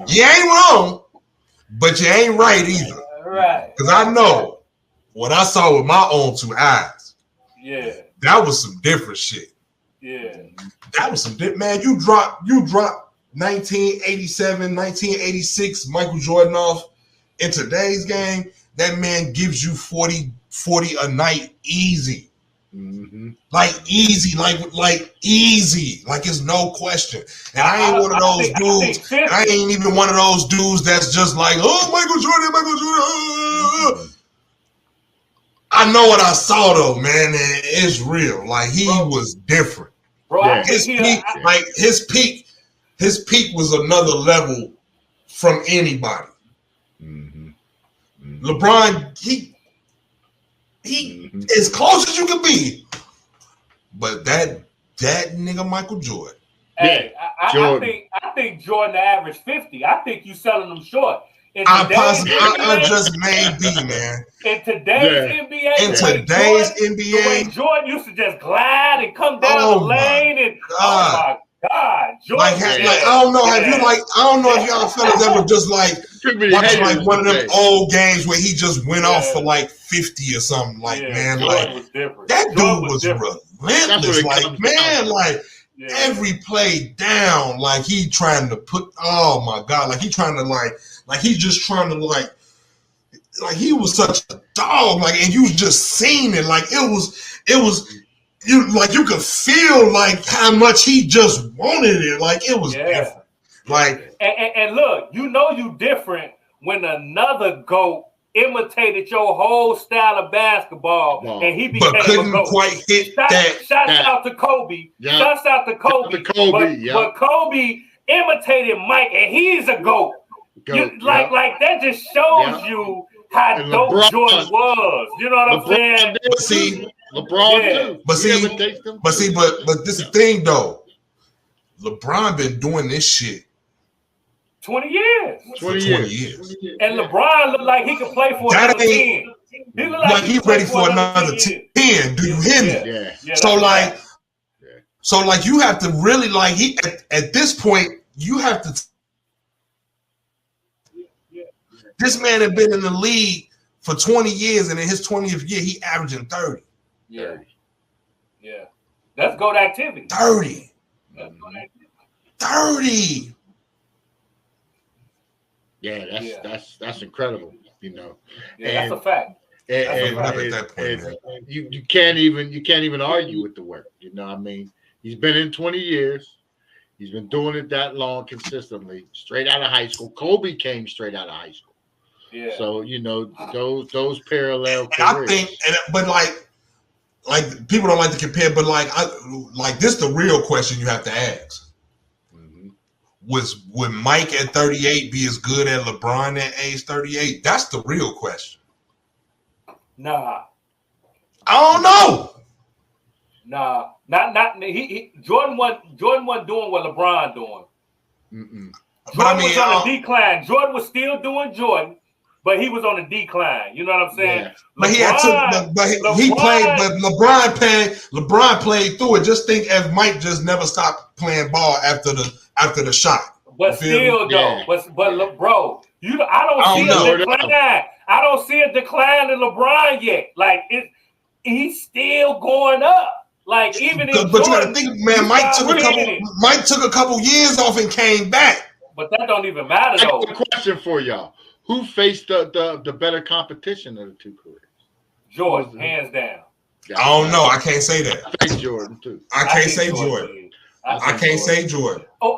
[SPEAKER 2] You ain't wrong, but you ain't right either.
[SPEAKER 1] Right.
[SPEAKER 2] Because I know what I saw with my own 2 eyes.
[SPEAKER 1] Yeah.
[SPEAKER 2] That was some different shit.
[SPEAKER 1] Yeah.
[SPEAKER 2] That was some man. You dropped 1987, 1986 Michael Jordan off in today's game. That man gives you 40 a night easy. Like easy, like easy. Like it's no question. And I ain't one of those dudes. I ain't even one of those dudes that's just like, oh, Michael Jordan. I know what I saw though, man, and it's real. Like he was different.
[SPEAKER 1] Bro,
[SPEAKER 2] his peak was another level from anybody. LeBron, he as close as you can be, but that nigga Michael Jordan.
[SPEAKER 1] Hey, I think Jordan averaged 50. I think you selling them short.
[SPEAKER 2] I just may be, man.
[SPEAKER 1] In today's NBA,
[SPEAKER 2] the
[SPEAKER 1] way Jordan used to just glide and come down the lane and oh my God, Jordan.
[SPEAKER 2] I don't know. I don't know if y'all fellas ever just like watch like one of them old games where he just went off for like 50 or something. Like man,
[SPEAKER 1] Jordan
[SPEAKER 2] like that dude was relentless. Like man, like. Yeah. Every play down, like he trying to put. Oh my God, like he trying to like he just trying to like he was such a dog, like, and you just seen it, like it was you like you could feel like how much he just wanted it, like it was different. Like
[SPEAKER 1] and look, you know you different when another GOAT imitated your whole style of basketball, and he became
[SPEAKER 2] but couldn't quite hit that.
[SPEAKER 1] Shouts out to Kobe.
[SPEAKER 3] Yeah.
[SPEAKER 1] Shouts out to Kobe. But Kobe imitated Mike, and he's a GOAT. Like that just shows you how dope
[SPEAKER 3] LeBron,
[SPEAKER 1] Jordan was. You know what I'm saying?
[SPEAKER 3] LeBron too.
[SPEAKER 2] But this is the thing though. LeBron been doing this shit
[SPEAKER 1] 20 years.
[SPEAKER 3] 20
[SPEAKER 2] years.
[SPEAKER 1] And LeBron looked like he could play for
[SPEAKER 2] That
[SPEAKER 1] another 10. He looked like
[SPEAKER 2] he's ready for another 10. Do you hear me?
[SPEAKER 3] Yeah.
[SPEAKER 2] So like you have to really like he at this point you have to. This man had been in the league for 20 years, and in his 20th year, he averaging 30.
[SPEAKER 1] Yeah. Let's go to activity.
[SPEAKER 2] 30. 30.
[SPEAKER 3] Yeah, that's incredible. You know.
[SPEAKER 1] Yeah, that's a fact.
[SPEAKER 3] And you can't even argue with the work. You know what I mean? He's been in 20 years. He's been doing it that long consistently, straight out of high school. Kobe came straight out of high school.
[SPEAKER 1] Yeah.
[SPEAKER 3] So, you know, those parallel
[SPEAKER 2] and
[SPEAKER 3] careers.
[SPEAKER 2] I think, but like people don't like to compare, but like this the real question you have to ask.
[SPEAKER 3] Mm-hmm.
[SPEAKER 2] Would Mike at 38 be as good as LeBron at age 38? That's the real question.
[SPEAKER 1] Nah.
[SPEAKER 2] I don't know.
[SPEAKER 1] Nah. Not Jordan wasn't doing what LeBron doing.
[SPEAKER 3] Mm-mm.
[SPEAKER 1] Jordan was on a decline. Jordan was still doing Jordan, but he was on a decline. You know what I'm saying?
[SPEAKER 3] Yeah.
[SPEAKER 2] But LeBron played through it. Just think if Mike just never stopped playing ball after the shot.
[SPEAKER 1] But still though, bro, I don't see a decline. I don't see a decline in LeBron yet. Like he's still going up. Like even if
[SPEAKER 2] but you gotta think, man, Mike took a couple years off and came back.
[SPEAKER 1] But that don't even matter though.
[SPEAKER 3] I have a question for y'all. Who faced the better competition of the two careers?
[SPEAKER 1] Jordan, hands down.
[SPEAKER 2] I don't know. I can't say that.
[SPEAKER 3] I think Jordan too.
[SPEAKER 2] I can't say Jordan. I can't say Jordan.
[SPEAKER 1] I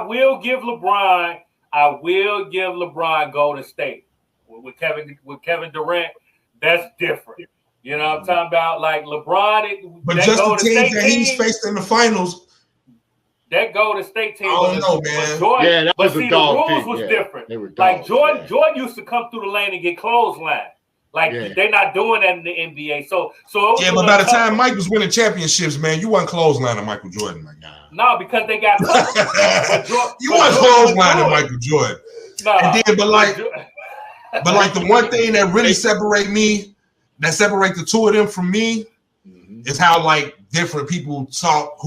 [SPEAKER 1] will give LeBron. I will give LeBron Golden State with Kevin Durant. That's different. You know what I'm talking about? Like LeBron.
[SPEAKER 2] But just the teams that he's faced in the finals.
[SPEAKER 1] That Golden State team.
[SPEAKER 2] I don't know, man.
[SPEAKER 1] Jordan,
[SPEAKER 3] that was
[SPEAKER 1] the
[SPEAKER 3] dog
[SPEAKER 1] rules
[SPEAKER 3] team.
[SPEAKER 1] was different.
[SPEAKER 3] They were
[SPEAKER 1] Like
[SPEAKER 3] dogs,
[SPEAKER 1] Jordan used to come through the lane and get clothesline. Like they're not doing that in the NBA. So
[SPEAKER 2] but by the time Mike was winning championships, man, you weren't clotheslining Michael Jordan. Like,
[SPEAKER 1] no, because they got
[SPEAKER 2] you weren't clotheslining Michael Jordan.
[SPEAKER 1] No,
[SPEAKER 2] but like the one thing that really separate the two of them from me is how like different people talk,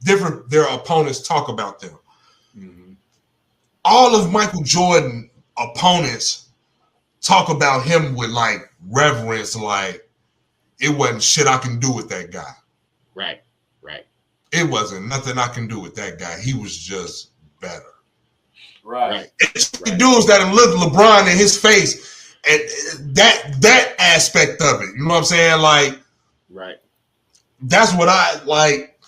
[SPEAKER 2] their opponents talk about them. Mm-hmm. All of Michael Jordan opponents talk about him with like reverence, like it wasn't shit I can do with that guy.
[SPEAKER 3] Right.
[SPEAKER 2] It wasn't nothing I can do with that guy. He was just better.
[SPEAKER 1] Right.
[SPEAKER 2] It's dudes that look LeBron in his face and that aspect of it. You know what I'm saying? Like,
[SPEAKER 3] right.
[SPEAKER 2] That's what I like.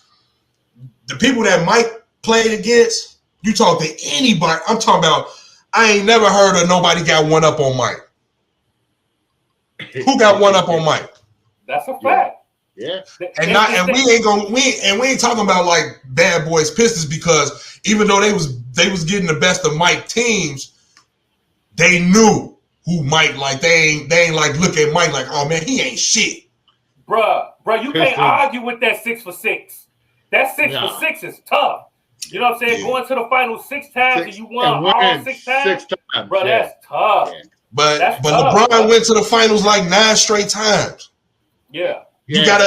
[SPEAKER 2] The people that Mike played against, you talk to anybody. I'm talking about, I ain't never heard of nobody got one up on Mike. Who got one up on Mike?
[SPEAKER 1] That's a fact.
[SPEAKER 3] Yeah.
[SPEAKER 2] And we ain't talking about like bad boys Pistons, because even though they was getting the best of Mike teams, they knew who Mike, like they ain't like look at Mike like, oh man, he ain't shit.
[SPEAKER 1] Bruh, you can't argue with that 6 for 6. That 6 for 6 is tough. You know what I'm saying? Going to the finals 6 times and you won all 6 times. Bro, that's tough.
[SPEAKER 2] Yeah. But LeBron went to the finals like 9 straight times.
[SPEAKER 1] Yeah.
[SPEAKER 2] You gotta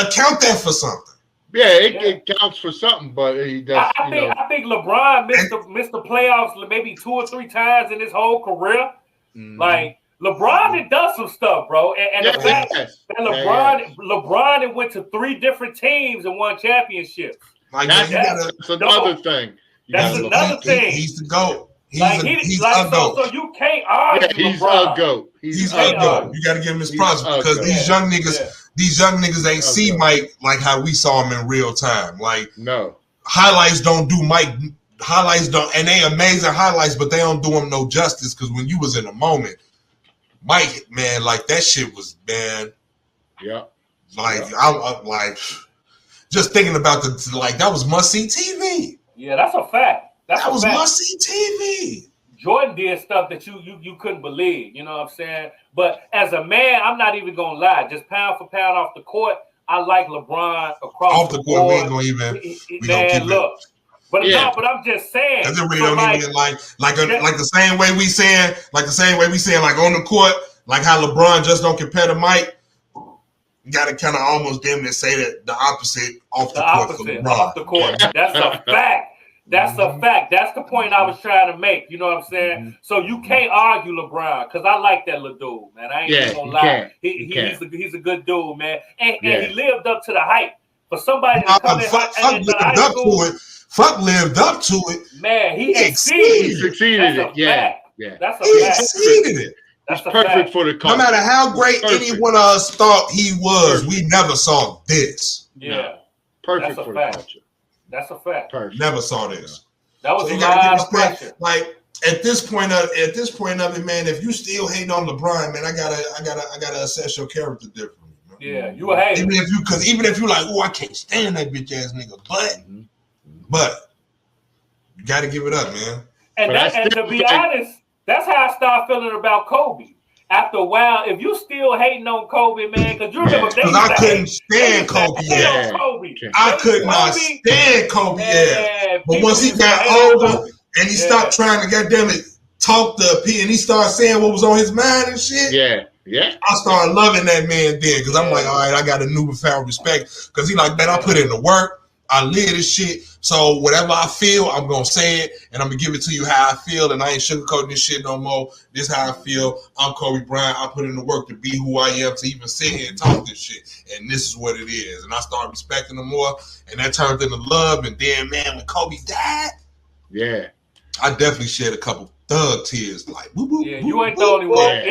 [SPEAKER 2] account that for something.
[SPEAKER 3] Yeah, it counts for something, but he does.
[SPEAKER 1] I think LeBron missed the playoffs maybe 2 or 3 times in his whole career. Mm-hmm. Like LeBron had done some stuff, bro. And the fact that LeBron went to 3 different teams and won championships.
[SPEAKER 2] Like
[SPEAKER 3] that's another thing.
[SPEAKER 1] That's another thing.
[SPEAKER 2] He's the GOAT.
[SPEAKER 1] So you can't argue.
[SPEAKER 3] He's a GOAT.
[SPEAKER 2] He's a GOAT. You got to give him his props because these young niggas ain't see Mike like how we saw him in real time. Like highlights don't do Mike. Highlights don't, and they amazing highlights, but they don't do him no justice because when you was in the moment, Mike, man, like that shit was, man.
[SPEAKER 3] Yeah.
[SPEAKER 2] Like I'm like just thinking about that was must see TV.
[SPEAKER 1] Yeah, that's a fact.
[SPEAKER 2] That was must-see TV.
[SPEAKER 1] Jordan did stuff that you couldn't believe. You know what I'm saying? But as a man, I'm not even gonna lie. Just pound for pound off the court, I like LeBron across
[SPEAKER 2] Off the court, we ain't gonna even. We gonna keep
[SPEAKER 1] look.
[SPEAKER 2] it.
[SPEAKER 1] But no, but I'm just saying.
[SPEAKER 2] Because it really don't even like the same way we saying, like on the court, like how LeBron just don't compare to Mike. You got to kind of almost damn near say that the opposite off the court for LeBron.
[SPEAKER 1] Off the court. That's a fact. That's a fact. That's the point I was trying to make. You know what I'm saying? So you can't argue LeBron because I like that little dude, man. I ain't even gonna lie. He's a good dude, man. And he lived up to the hype. For somebody to come
[SPEAKER 2] Fuck lived up to it.
[SPEAKER 1] Man, he exceeded it.
[SPEAKER 3] Yeah.
[SPEAKER 1] That's a fact.
[SPEAKER 2] He exceeded it.
[SPEAKER 3] That's perfect for the culture.
[SPEAKER 2] No matter how great any one of us thought he was, we never saw this.
[SPEAKER 1] Yeah.
[SPEAKER 3] Perfect for the culture.
[SPEAKER 1] That's a fact.
[SPEAKER 2] Perfect. Never saw this.
[SPEAKER 1] That was a lot of pressure.
[SPEAKER 2] Like at this point of it, man, if you still hating on LeBron, man, I gotta assess your character differently. Man.
[SPEAKER 1] Yeah, you a hater.
[SPEAKER 2] Even if you like, oh, I can't stand that bitch ass nigga, but you gotta give it up, man.
[SPEAKER 1] And to be honest, that's how I started feeling about Kobe. After a while, if you still hating on Kobe, man, because you remember
[SPEAKER 2] because I couldn't stand Kobe. I could not stand Kobe. But once he got older and he stopped trying to goddamn it talk to P and he started saying what was on his mind and shit.
[SPEAKER 3] Yeah.
[SPEAKER 2] I started loving that man then because I'm like, all right, I got a newfound respect because he like, man, I put in the work. I live this shit. So whatever I feel, I'm going to say it, and I'm going to give it to you how I feel, and I ain't sugarcoating this shit no more. This is how I feel. I'm Kobe Bryant. I put in the work to be who I am, to even sit here and talk this shit, and this is what it is. And I started respecting him more, and that turned into love, and then, man, when Kobe died, I definitely shed a couple thug tears, like, whoop, whoop,
[SPEAKER 1] yeah, you ain't the only one.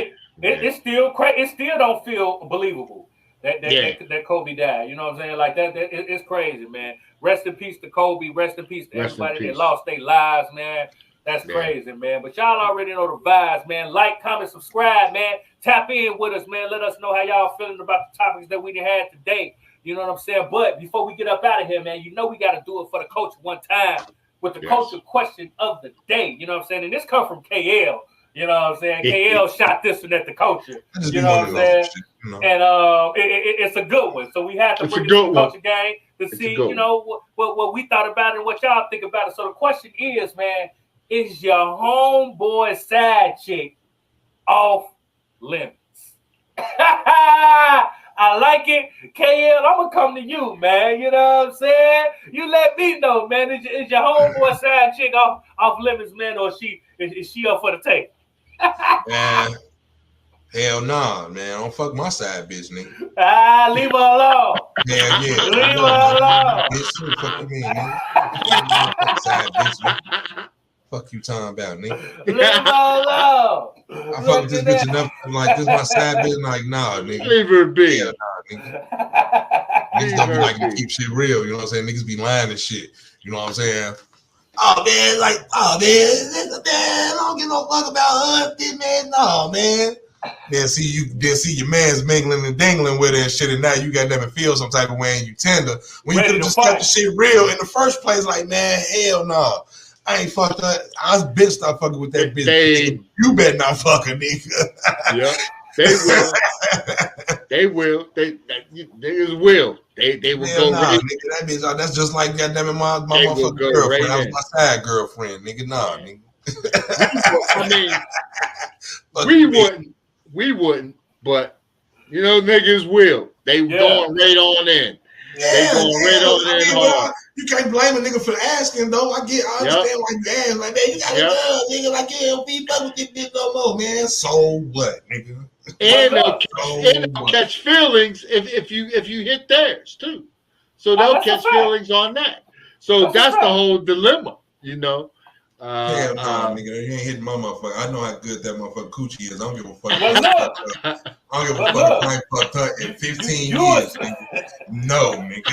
[SPEAKER 1] It's still crazy. It still don't feel believable that Kobe died. You know what I'm saying? Like that it's crazy, man. Rest in peace to Kobe. Rest in peace to everybody that lost their lives, man. That's crazy, man. But y'all already know the vibes, man. Like, comment, subscribe, man. Tap in with us, man. Let us know how y'all feeling about the topics that we had today. You know what I'm saying? But before we get up out of here, man, you know we got to do it for the coach one time with the culture question of the day. You know what I'm saying? And this come from KL. You know what I'm saying? KL shot this one at the culture. You know what I'm saying? And it's a good one. So we had to bring it to the culture game to see, you know, what we thought about it and what y'all think about it. So the question is, man, is your homeboy side chick off limits? I like it. KL, I'm going to come to you, man. You know what I'm saying? You let me know, man. Is your homeboy side chick off limits, man, or is she up for the take?
[SPEAKER 2] Man, hell nah, man. I don't fuck my side bitch, nigga.
[SPEAKER 1] Leave her alone.
[SPEAKER 2] Yeah.
[SPEAKER 1] Leave her alone.
[SPEAKER 2] Bitch, what the fuck you mean, nigga? Side bitch, nigga. Fuck you talking about, nigga.
[SPEAKER 1] Leave her alone.
[SPEAKER 2] I fuck with this bitch enough. I'm like, this my side bitch. Like, nah, nigga.
[SPEAKER 3] Leave her be.
[SPEAKER 2] Hell nah, nigga. Niggas don't be like to keep shit real. You know what I'm saying? Niggas be lying and shit. You know what I'm saying? Oh man, I don't give no fuck about her, man. No, man. Then see your man's mingling and dangling with her and shit, and now you got them feel some type of way and you tender. When you could have just kept the shit real in the first place, like, man, hell no. I ain't fucked up. I was bitch stop fucking with that bitch. You better not fuck her, nigga.
[SPEAKER 3] Yeah, they will. They will. They will go.
[SPEAKER 2] Nah, nigga, that bitch. That's just like goddamn my motherfucking girlfriend. That was my side girlfriend, nigga. Nah, nigga.
[SPEAKER 3] I mean, we wouldn't, but you know, niggas will. They going right on in. They going right on in hard.
[SPEAKER 2] You can't blame a nigga for asking, though. I understand why you ask. Like, man, you got a girl, nigga. Like, yeah, be fuck with this bitch no more, man. So what, nigga?
[SPEAKER 3] And they'll catch feelings if you hit theirs too. So they'll catch feelings on that. So that's the whole dilemma, you know.
[SPEAKER 2] Hell no, nigga. You ain't hitting my motherfucker. I know how good that motherfucker coochie is. I don't give a fuck. I don't give a fuck if I ain't fucked her in 15 years, nigga. No, nigga.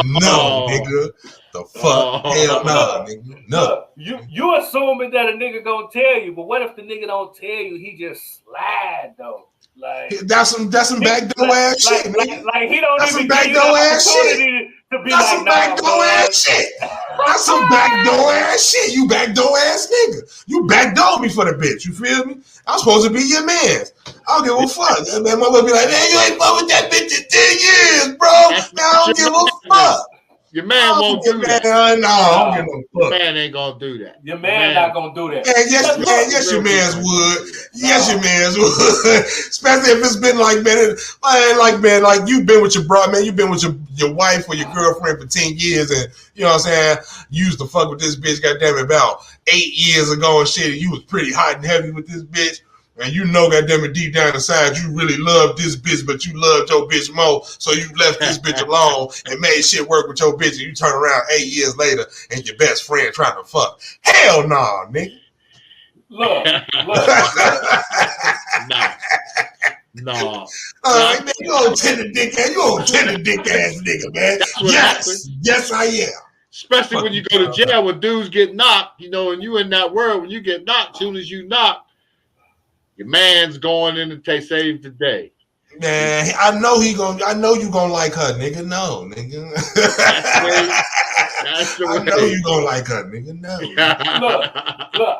[SPEAKER 2] No, nigga. The fuck? Hell no, nigga. No.
[SPEAKER 1] You assuming that a nigga gonna tell you, but what if the nigga don't tell you? He just slide though. Like
[SPEAKER 2] that's some backdoor ass shit, man.
[SPEAKER 1] Like he don't
[SPEAKER 2] that's
[SPEAKER 1] even
[SPEAKER 2] give you the opportunity
[SPEAKER 1] to be
[SPEAKER 2] that's
[SPEAKER 1] like,
[SPEAKER 2] some backdoor ass shit. That's some backdoor ass shit. You backdoor ass nigga. You backdoor me for the bitch. You feel me? I'm supposed to be your man. I don't give a fuck. Man, my mother be like, man, you ain't fuck with that bitch in 10 years, bro. I don't give a fuck.
[SPEAKER 3] Your man won't do that.
[SPEAKER 2] No, I don't give no fuck.
[SPEAKER 3] Your man ain't gonna do that.
[SPEAKER 1] Your man not gonna do that.
[SPEAKER 2] Man, yes, your man's would. Yes, your man's would. Especially if it's been like, man, like you've been with your bro, man, you've been with your wife or your girlfriend for 10 years, and you know what I'm saying, you used to fuck with this bitch, goddamn it, about 8 years ago and shit, and you was pretty hot and heavy with this bitch. And you know, goddamn it, deep down inside, you really loved this bitch, but you loved your bitch more. So you left this bitch alone and made shit work with your bitch. And you turn around 8 years later and your best friend trying to fuck. Hell nah, nigga.
[SPEAKER 1] Look.
[SPEAKER 3] No.
[SPEAKER 2] All right, man, you on tender dick ass. You on tender dick ass nigga, man. Yes, I am.
[SPEAKER 3] Especially when you go to jail when dudes get knocked, you know, and you in that world, when you get knocked, as soon as you knock, your man's going in to save the day.
[SPEAKER 2] Man, I know you gonna like her, nigga. No, nigga.
[SPEAKER 3] That's the way.
[SPEAKER 2] I know you gonna like her, nigga. No.
[SPEAKER 1] Look.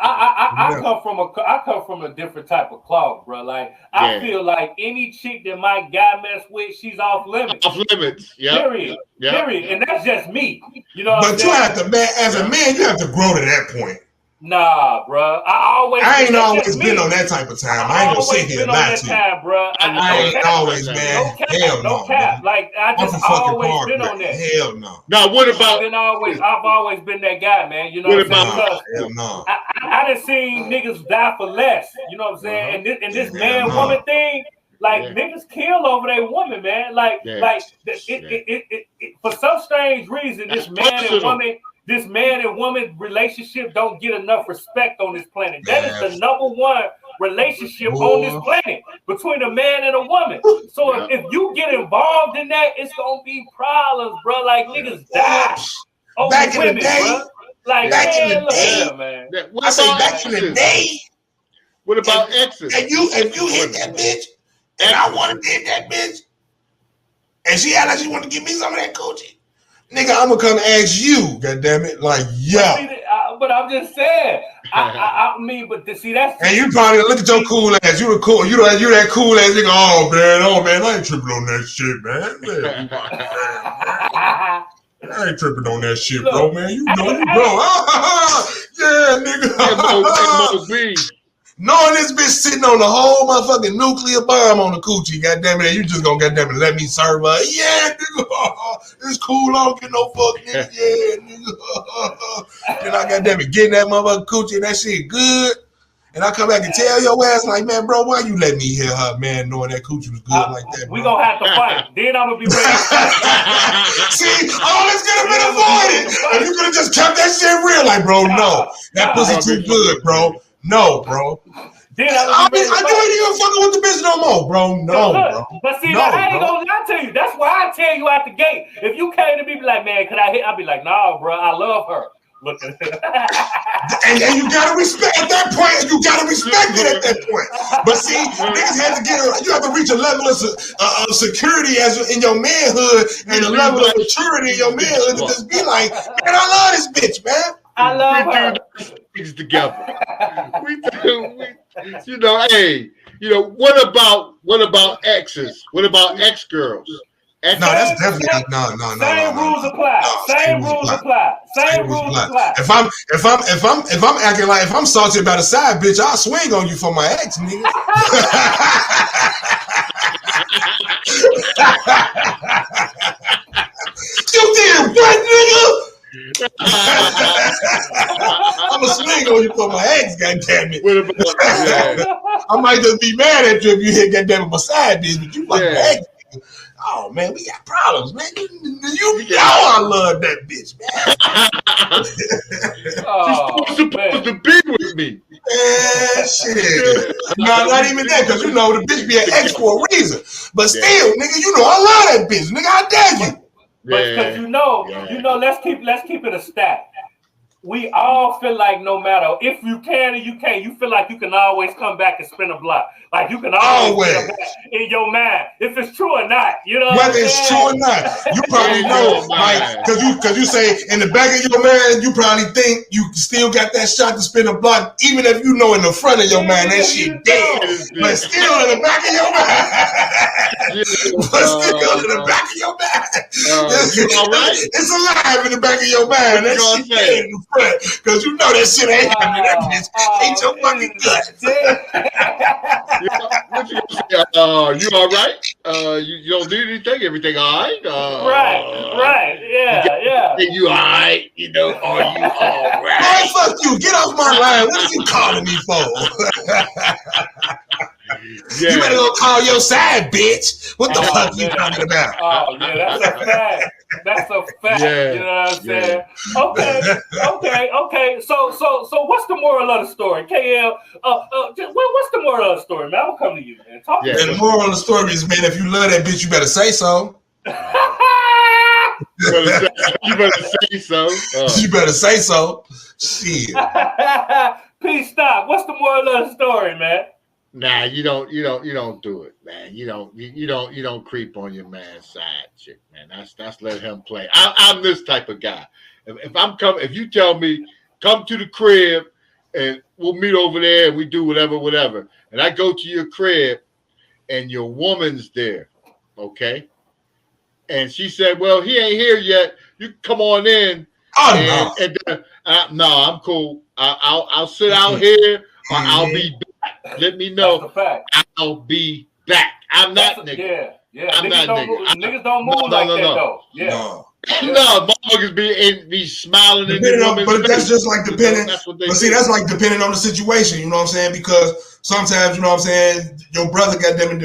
[SPEAKER 1] I come from a different type of cloth, bro. Like I feel like any chick that my guy mess with, she's off limits.
[SPEAKER 3] Off limits. Yeah.
[SPEAKER 1] Period. And that's just me. You know.
[SPEAKER 2] But you have to, man. As a man, you have to grow to that point.
[SPEAKER 1] Nah, bro. I
[SPEAKER 2] ain't always been on that type of time. I ain't gonna sit here and lie to you. I ain't always, man. Hell no.
[SPEAKER 1] Like I just always been on that.
[SPEAKER 2] Hell no.
[SPEAKER 3] Now what about?
[SPEAKER 1] I've always been that guy, man. You know what I'm saying?
[SPEAKER 2] Hell no.
[SPEAKER 1] I done seen niggas die for less. You know what I'm saying? And this man woman thing. Like niggas kill over their woman, man. For some strange reason, this man and woman relationship don't get enough respect on this planet. That is the number one relationship on this planet between a man and a woman. So if you get involved in that, it's gonna be problems, bro. Like niggas die over
[SPEAKER 2] back
[SPEAKER 1] women,
[SPEAKER 2] in the day,
[SPEAKER 1] bro. Like
[SPEAKER 2] back in the day,
[SPEAKER 1] man.
[SPEAKER 2] I say back in the day.
[SPEAKER 3] What about exes?
[SPEAKER 2] If you hit that bitch, and I wanted to hit that bitch, and she had like she wanted to give me some of that coochie. Nigga, I'm gonna come ask you, goddammit, like, yo.
[SPEAKER 1] But I'm just saying, I mean, but see, that's.
[SPEAKER 2] And you probably look at your cool ass. You that cool ass nigga. Oh man, I ain't tripping on that shit, man. I ain't tripping on that shit, bro, man. You know, yeah, nigga. Knowing this bitch sitting on the whole motherfucking nuclear bomb on the coochie, goddammit, and you just gonna goddammit let me serve her. Yeah, nigga, it's cool, I don't get no fuck, nigga. Yeah, nigga. Then I goddammit getting that motherfucking coochie and that shit good. And I come back and tell your ass like, man, bro, why you let me hear her, man, knowing that coochie was good like that, bro?
[SPEAKER 1] We gonna have to fight. Then I'm gonna be ready.
[SPEAKER 2] See, all this could have been avoided. If you could have just kept that shit real, like, bro, no, that pussy too good, bro. No, bro.
[SPEAKER 1] Then
[SPEAKER 2] I ain't even fucking with the bitch no more, bro. No, bro.
[SPEAKER 1] But see, I ain't gonna lie to you. That's why I tell you out the gate. If you came to me be like, man, can I hit? I'll be like, nah, bro, I love her. Look at it.
[SPEAKER 2] And you gotta respect at that point. You gotta respect it at that point. But see, niggas have to you have to reach a level of security as in your manhood and a level of maturity in your manhood to just be like, man, I love this bitch, man.
[SPEAKER 1] I love her.
[SPEAKER 3] Things together. You know, hey, you know, what about exes? What about ex-girls?
[SPEAKER 2] No, that's definitely no.
[SPEAKER 1] Same rules apply. Same rules apply.
[SPEAKER 2] If I'm acting like if I'm salty about a side bitch, I'll swing on you for my ex, nigga. You did what, nigga? I'm a swing on you for my ex, goddammit. I might just be mad at you if you hit goddammit my side bitch, but you like my ex. Oh man, we got problems, man. You know I love that bitch, man.
[SPEAKER 3] She's supposed to be with me.
[SPEAKER 2] Man, shit. No, not even that, because you know the bitch be an ex for a reason. But still, nigga, you know I love that bitch, nigga. I dare you.
[SPEAKER 1] But because you know, let's keep it a stat. we all feel like no matter if you can or you can't, you feel like you can always come back and spin a block. Like you can always get back in your mind if it's true or not. You know,
[SPEAKER 2] whether it's true or not, you probably know, like, because you say in the back of your mind, you probably think you still got that shot to spin a block, even if you know in the front of your mind that shit dead, but still in the back of your mind. But still in the back of your mind.
[SPEAKER 3] You all right?
[SPEAKER 2] It's alive in the back of your mind. That shit dead in the front, because you know that shit ain't happening. That bitch ain't your fucking guts.
[SPEAKER 3] What you gonna say? You all right? You don't need anything? Everything all right?
[SPEAKER 1] Right. Yeah.
[SPEAKER 3] You all right? You know, are you all right?
[SPEAKER 2] Man, fuck you. Get off my line. What are you calling me for? You better go call your side, bitch. What the fuck you talking about?
[SPEAKER 1] Oh, yeah, that's a fact. That's a fact.
[SPEAKER 3] Yeah,
[SPEAKER 1] you know what I'm saying? Okay. So what's the moral of the story? KL, what's the moral of the story, man? I'll come to you, man. Talk to me.
[SPEAKER 2] The moral of the story is, man, if you love that bitch, you better say so.
[SPEAKER 3] You better say so.
[SPEAKER 2] You better say so. Shit.
[SPEAKER 1] PStock, what's the moral of the story, man?
[SPEAKER 3] Nah, you don't do it, man. You don't creep on your man's side, chick, man. That's let him play. I'm this type of guy. If you tell me come to the crib and we'll meet over there and we do whatever, and I go to your crib and your woman's there, okay, and she said, well, he ain't here yet. You come on in.
[SPEAKER 2] Oh,
[SPEAKER 3] and then, no, I'm cool. I'll sit out here or I'll be back. Let me know. I'll be back. I'm not nigga.
[SPEAKER 1] Yeah.
[SPEAKER 3] I'm not nigga.
[SPEAKER 1] Niggas don't move like that though. Yeah.
[SPEAKER 3] No, motherfuckers be smiling in the woman's
[SPEAKER 2] but that's just like depending.
[SPEAKER 3] That's what they
[SPEAKER 2] but see, that's like depending on the situation. You know what I'm saying? Because sometimes, you know what I'm saying, your brother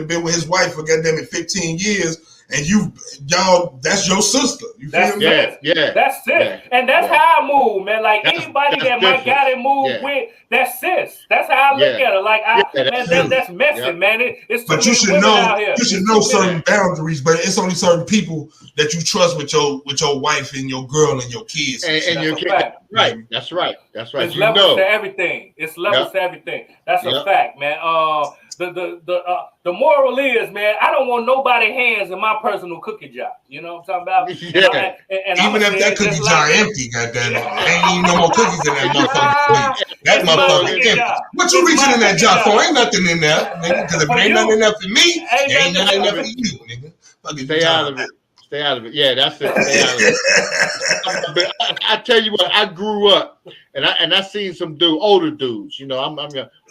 [SPEAKER 2] been with his wife for 15 years. And y'all, that's your sister. You feel me?
[SPEAKER 3] Yeah.
[SPEAKER 1] That's it.
[SPEAKER 3] Yeah.
[SPEAKER 1] And that's how I move, man. Like anybody that my guy that move with, that's sis. That's how I look at her. Like that's messy, man. It's
[SPEAKER 2] but you should know, you should know certain boundaries. But it's only certain people that you trust with your wife and your girl and your kids
[SPEAKER 3] and your kids. Right. That's right. It's
[SPEAKER 1] levels to everything. It's levels to everything. That's a fact, man. The moral is, man, I don't want nobody hands in my personal cookie jar. You know what I'm talking about? And
[SPEAKER 2] even if that cookie jar empty, goddamn, ain't even no more cookies in that motherfucker. That motherfucker empty. What you reaching in that jar for? Ain't nothing in there, nigga. Because if ain't nothing in there for me, ain't nothing in there for you, nigga.
[SPEAKER 3] Stay out of it. Stay out of it. Yeah, that's it. Stay out of it. I tell you what, I grew up and I seen some older dudes. You know, I'm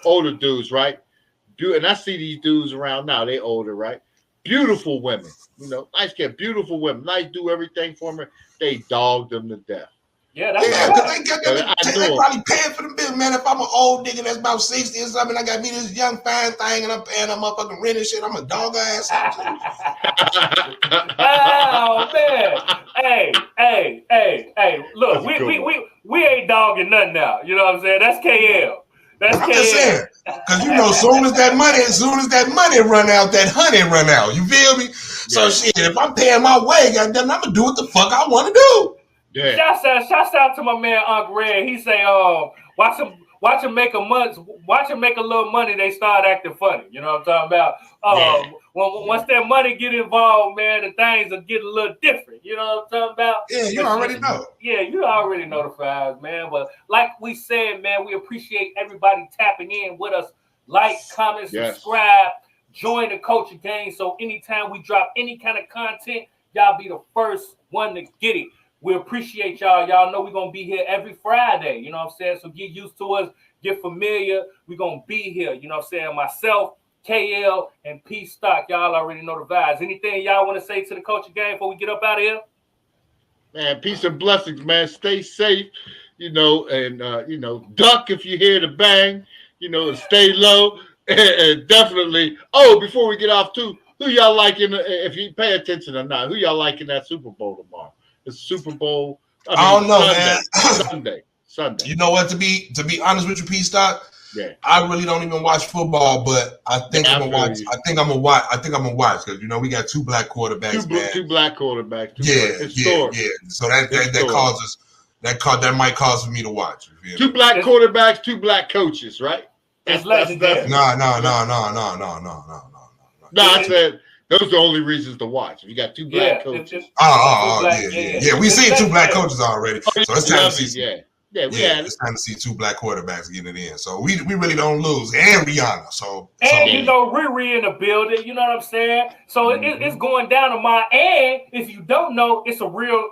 [SPEAKER 3] older dudes, right? And I see these dudes around now. They older, right? Beautiful women, you know, nice kid, beautiful women, nice, do everything for me. They dogged them to death.
[SPEAKER 1] Yeah, that's
[SPEAKER 2] they probably paying for the bill, man. If I'm an old nigga that's about 60 or something, I got me this young fine thing, and I'm paying a motherfucking rent and shit. I'm a dog ass.
[SPEAKER 1] Oh man, hey! Look, we ain't dogging nothing now. You know what I'm saying? That's KL.
[SPEAKER 2] I'm just saying, because you know, soon as that money run out, that honey run out. You feel me? So shit, if I'm paying my way, goddamn, I'm gonna do what the fuck I want to do.
[SPEAKER 3] Yeah.
[SPEAKER 1] Shouts out to my man Uncle Red. He say, watch him make a little money, they start acting funny. You know what I'm talking about? Once that money get involved, man, the things will get a little different. You know what I'm talking about?
[SPEAKER 2] Yeah, you already know.
[SPEAKER 1] Yeah, you already know the vibes, man. But like we said, man, we appreciate everybody tapping in with us. Like, comment, subscribe, join the culture gang. So anytime we drop any kind of content, y'all be the first one to get it. We appreciate y'all. Y'all know we're going to be here every Friday. You know what I'm saying? So get used to us. Get familiar. We're going to be here. You know what I'm saying? Myself, KL, and PStock. Y'all already know the vibes. Anything y'all want to say to the culture gang before we get up out of here?
[SPEAKER 3] Man, peace and blessings, man. Stay safe, you know, and, you know, duck if you hear the bang, you know, and stay low. And definitely, before we get off, too, who y'all liking, if you pay attention or not, who y'all liking that Super Bowl tomorrow? It's Super Bowl.
[SPEAKER 2] I don't know,
[SPEAKER 3] man. Sunday.
[SPEAKER 2] You know what? To be honest with you, PStock, I really don't even watch football, but I think I'm gonna watch. I think I'm gonna watch because you know we got two black quarterbacks, man.
[SPEAKER 3] Two black quarterbacks.
[SPEAKER 2] Yeah. So that causes that might cause for me to watch.
[SPEAKER 3] Two black quarterbacks, two black coaches, right?
[SPEAKER 1] It's legendary.
[SPEAKER 2] No.
[SPEAKER 3] No, I said those are the only reasons to watch. If you got two black coaches.
[SPEAKER 2] Yeah. We seen two black coaches already, so it's time to see.
[SPEAKER 3] It's
[SPEAKER 2] time to see two black quarterbacks getting it in. So we really don't lose, and Rihanna.
[SPEAKER 1] You know, Riri in the building. You know what I'm saying? So it's going down to my. And if you don't know, it's a real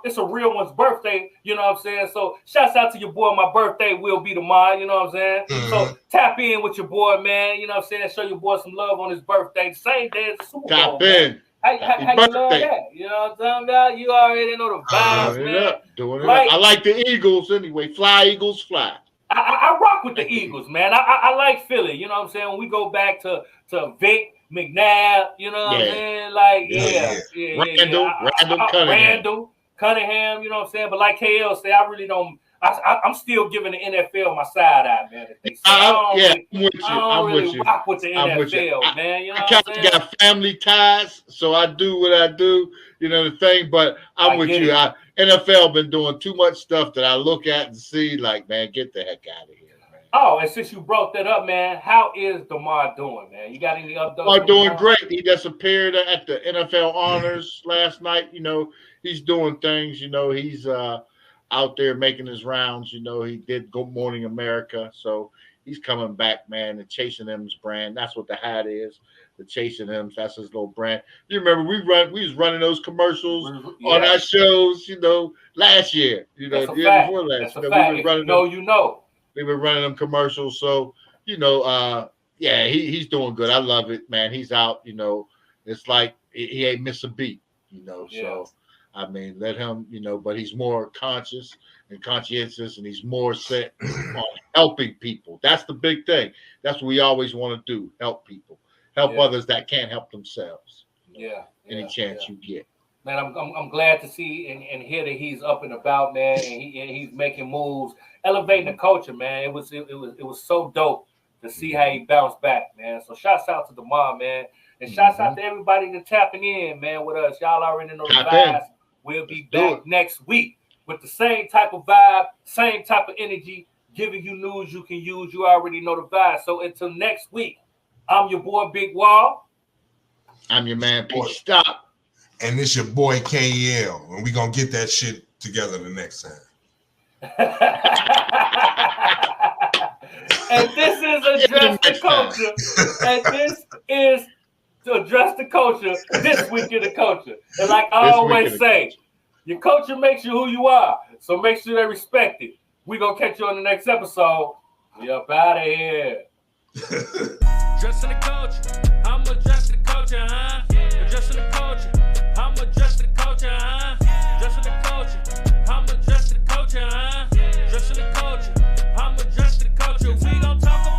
[SPEAKER 1] one's birthday. You know what I'm saying? So shouts out to your boy. My birthday will be tomorrow. You know what I'm saying?
[SPEAKER 2] Mm-hmm.
[SPEAKER 1] So tap in with your boy, man. You know what I'm saying? Show your boy some love on his birthday. The same day as the Super Bowl.
[SPEAKER 3] Tap in.
[SPEAKER 1] How you love that? You know what I'm talking about? You already know the vibes, man.
[SPEAKER 3] Doing it up. I like the Eagles anyway. Fly, Eagles, fly.
[SPEAKER 1] I rock with the Eagles, man. I like Philly. You know what I'm saying? When we go back to Vic, McNabb, you know what I'm saying? Like, Randall Cunningham, you know what I'm saying? But like KL said, I really don't. I'm still giving the NFL my side eye, man.
[SPEAKER 3] I'm with you.
[SPEAKER 1] I'm with you. Rock with the NFL, man. You know
[SPEAKER 3] I kind of got family ties, so I do what I do. You know the thing, but I'm with you. NFL been doing too much stuff that I look at and see, like, man, get the heck out of here, man.
[SPEAKER 1] Oh, and since you brought that up, man, how is DeMar doing, man? You got any updates?
[SPEAKER 3] DeMar doing great. He just appeared at the NFL honors last night. You know, he's doing things. You know, he's out there making his rounds. You know, he did Good Morning America, so he's coming back, man, and Chasing M's brand. That's what the hat is. The Chasing M's, that's his little brand. You remember we was running those commercials on our shows, you know, last year. You know, the year before last. We've been running them commercials. So, you know, he's doing good. I love it, man. He's out, you know. It's like he ain't miss a beat, you know. Yeah. So I mean, let him, you know, but he's more conscious and conscientious, and he's more set on helping people. That's the big thing. That's what we always want to do, help people. Help others that can't help themselves. Any chance you get.
[SPEAKER 1] Man, I'm glad to see and hear that he's up and about, man, and he's making moves, elevating the culture, man. It was so dope to see how he bounced back, man. So shouts out to DeMar, man. And shouts out to everybody that's tapping in, man, with us. Y'all already know the vibes. We'll be back next week with the same type of vibe, same type of energy, giving you news you can use. You already know the vibe. So until next week, I'm your boy, Big Wall.
[SPEAKER 3] I'm your man, PStock.
[SPEAKER 2] And this your boy, KL. And we going to get that shit together the next time.
[SPEAKER 1] And this is Address the Culture. And this is to address the culture this week in the culture. And like I always say, your culture makes you who you are. So make sure they respect it. We're going to catch you on the next episode. We up out of here. Addressing the culture. I'm addressing the culture, huh? Addressing the culture. I'm addressing the culture, huh? Addressing the culture. I'm addressing the culture, huh? Addressing the culture. I'm addressing the culture. We gon' talk about